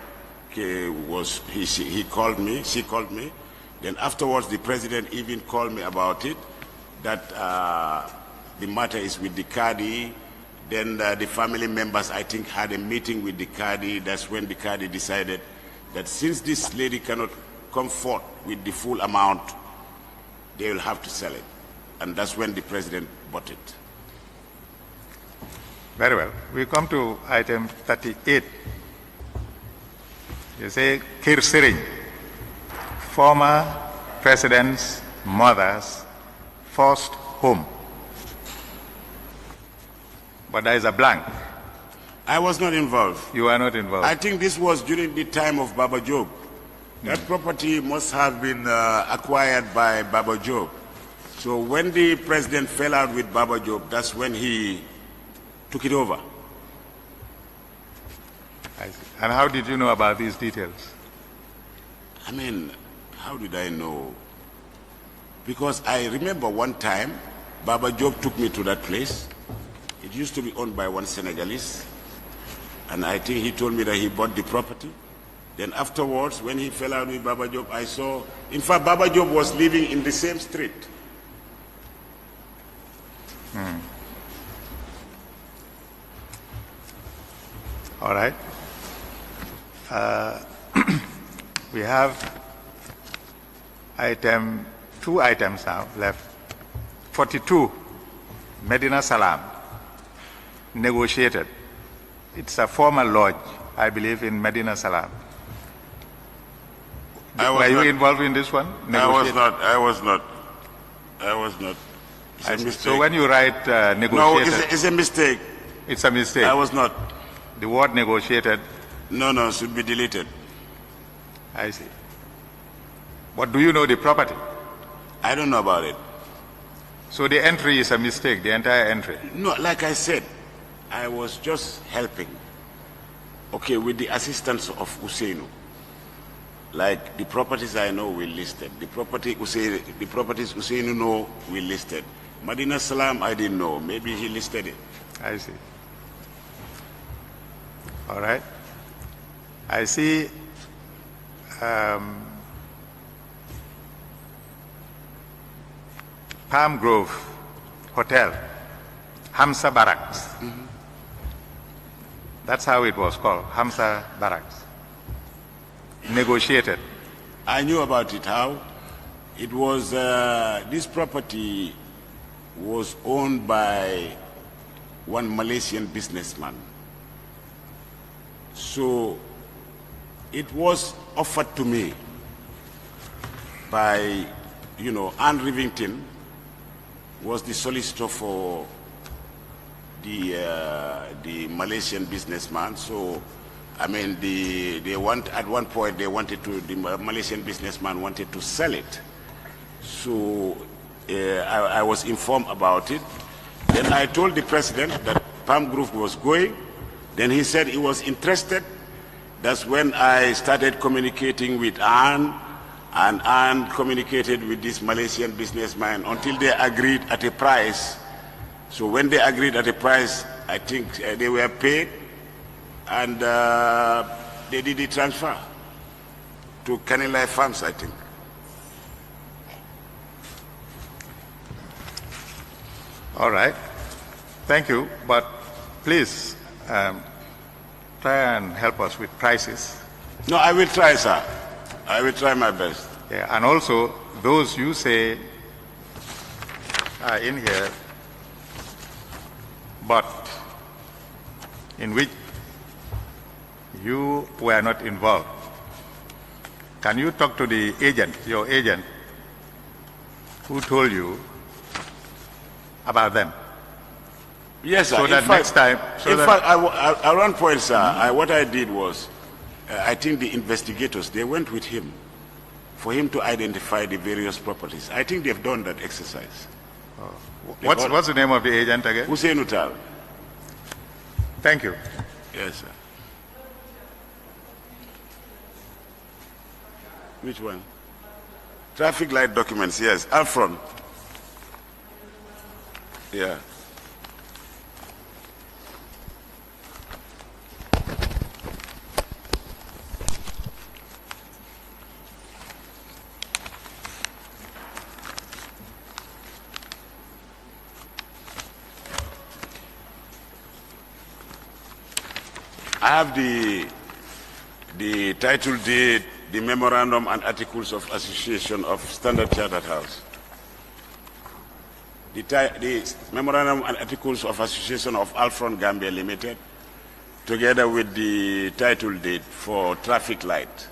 he called me, she called me. Then afterwards, the president even called me about it, that the matter is with the Kadi, Then the family members, I think, had a meeting with the Kadi. That's when the Kadi decided that since this lady cannot come forth with the full amount, they will have to sell it. And that's when the president bought it. Very well. We come to item 38. You say Kir Sering, former president's mother's first home. But there is a blank. I was not involved. You are not involved. I think this was during the time of Baba Job. That property must have been acquired by Baba Job. So when the president fell out with Baba Job, that's when he took it over. I see. And how did you know about these details? I mean, how did I know? Because I remember one time, Baba Job took me to that place. It used to be owned by one Senegalese. And I think he told me that he bought the property. Then afterwards, when he fell out with Baba Job, I saw, in fact, Baba Job was living in the same street. All right. We have two items now left. 42, Medina Salam, negotiated. It's a former lodge, I believe, in Medina Salam. Were you involved in this one? I was not. It's a mistake. So when you write negotiated... No, it's a mistake. It's a mistake. I was not. The word negotiated... No, should be deleted. I see. But do you know the property? I don't know about it. So the entry is a mistake, the entire entry? No, like I said, I was just helping. Okay, with the assistance of Usainu. Like the properties I know we listed. The properties Usainu know we listed. Medina Salam I didn't know. Maybe he listed it. I see. All right. I see Palm Grove Hotel, Hamza Barracks. That's how it was called, Hamza Barracks. Negotiated. I knew about it. How? It was, this property was owned by one Malaysian businessman. So it was offered to me by, Anne Rivington was the solicitor for the Malaysian businessman. So, I mean, at one point the Malaysian businessman wanted to sell it. So I was informed about it. Then I told the president that Palm Grove was going. Then he said he was interested. That's when I started communicating with Anne, and Anne communicated with this Malaysian businessman until they agreed at a price. So when they agreed at a price, I think they were paid, and they did the transfer to Kanilai Farms, I think. All right. Thank you. But please try and help us with prices. No, I will try, sir. I will try my best. Yeah, and also, those you say are in here, but in which you were not involved. Can you talk to the agent, your agent, who told you about them? Yes, sir. So that next time... In fact, at one point, sir, what I did was, I think the investigators, they went with him for him to identify the various properties. I think they've done that exercise. Oh. What's the name of the agent again? Hussein Utal. Thank you. Yes, sir. Which one? Traffic light documents, yes. Alfron. Yeah. I have the title deed, the memorandum and articles of association of Standard Chartered House. The memorandum and articles of association of Alfron Gambia Limited, together with the title deed for traffic light.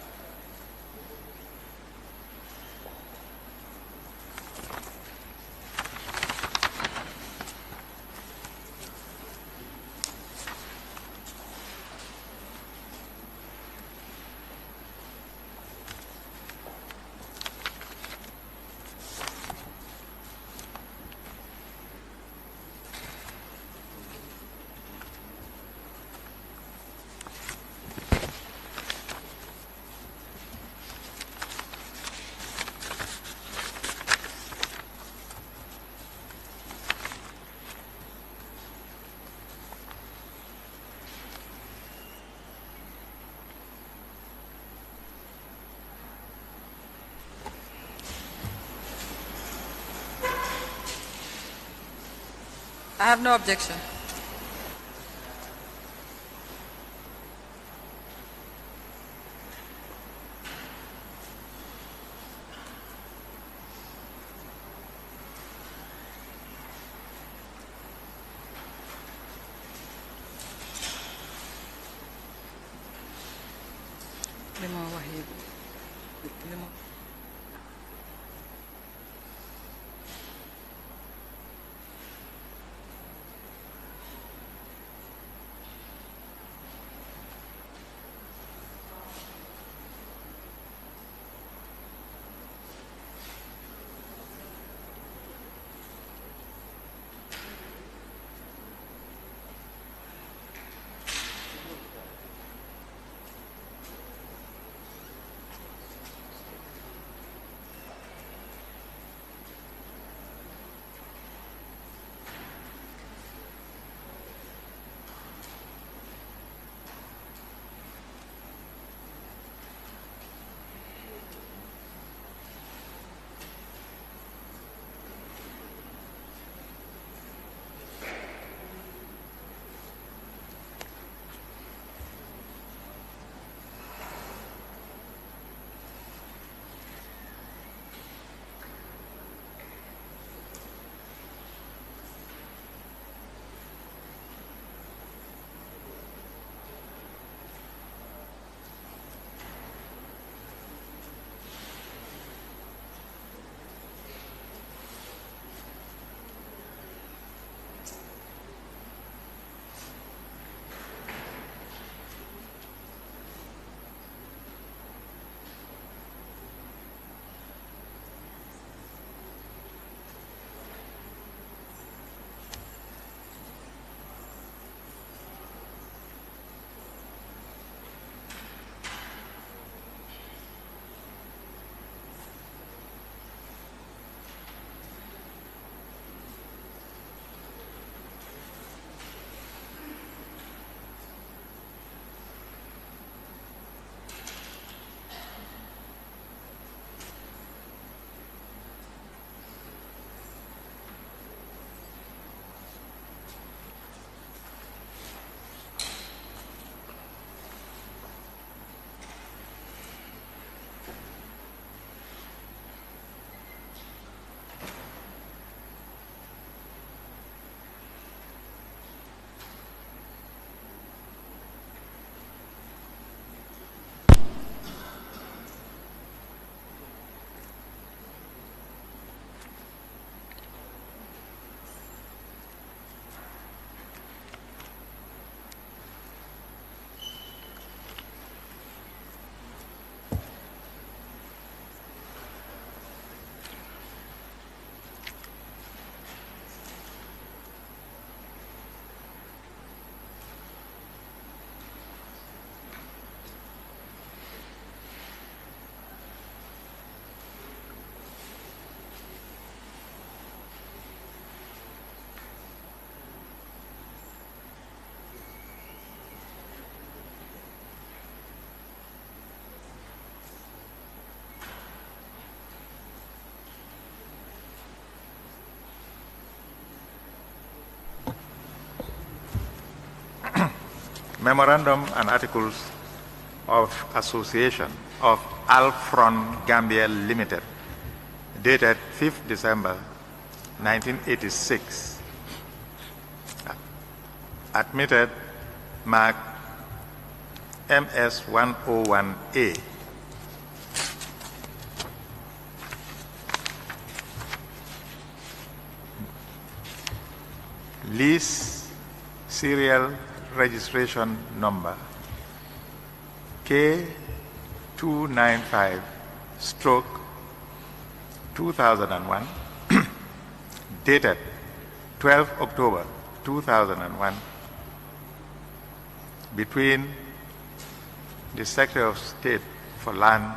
I have no objection. Memorandum and Articles of Association of Alfron Gambia Limited, dated 5th December 1986, admitted mark MS 101A. Lease serial registration number K295/2001, dated 12 October 2001, between the Secretary of State for Land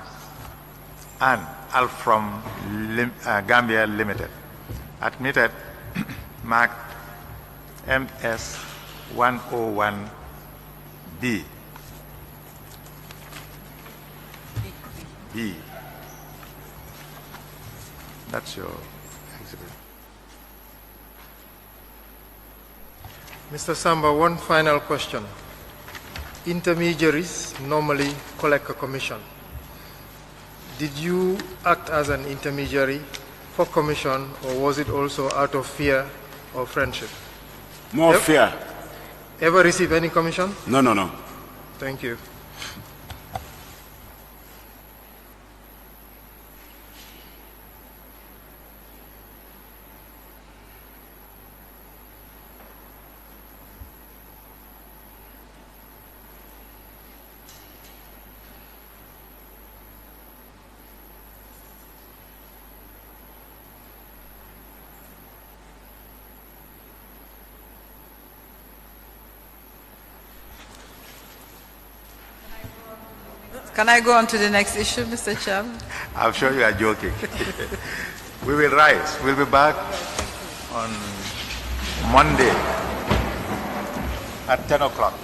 and Alfrom Gambia Limited, admitted marked MS 101B. B. That's your exhibit. Mr. Samba, one final question. Intermediaries normally collect a commission. Did you act as an intermediary for commission, or was it also out of fear or friendship? More fear. Ever receive any commission? No, no, no. Thank you. Can I go on to the next issue, Mr. Chairman? I'm sure you are joking. We will rise. We'll be back on Monday at 10 o'clock.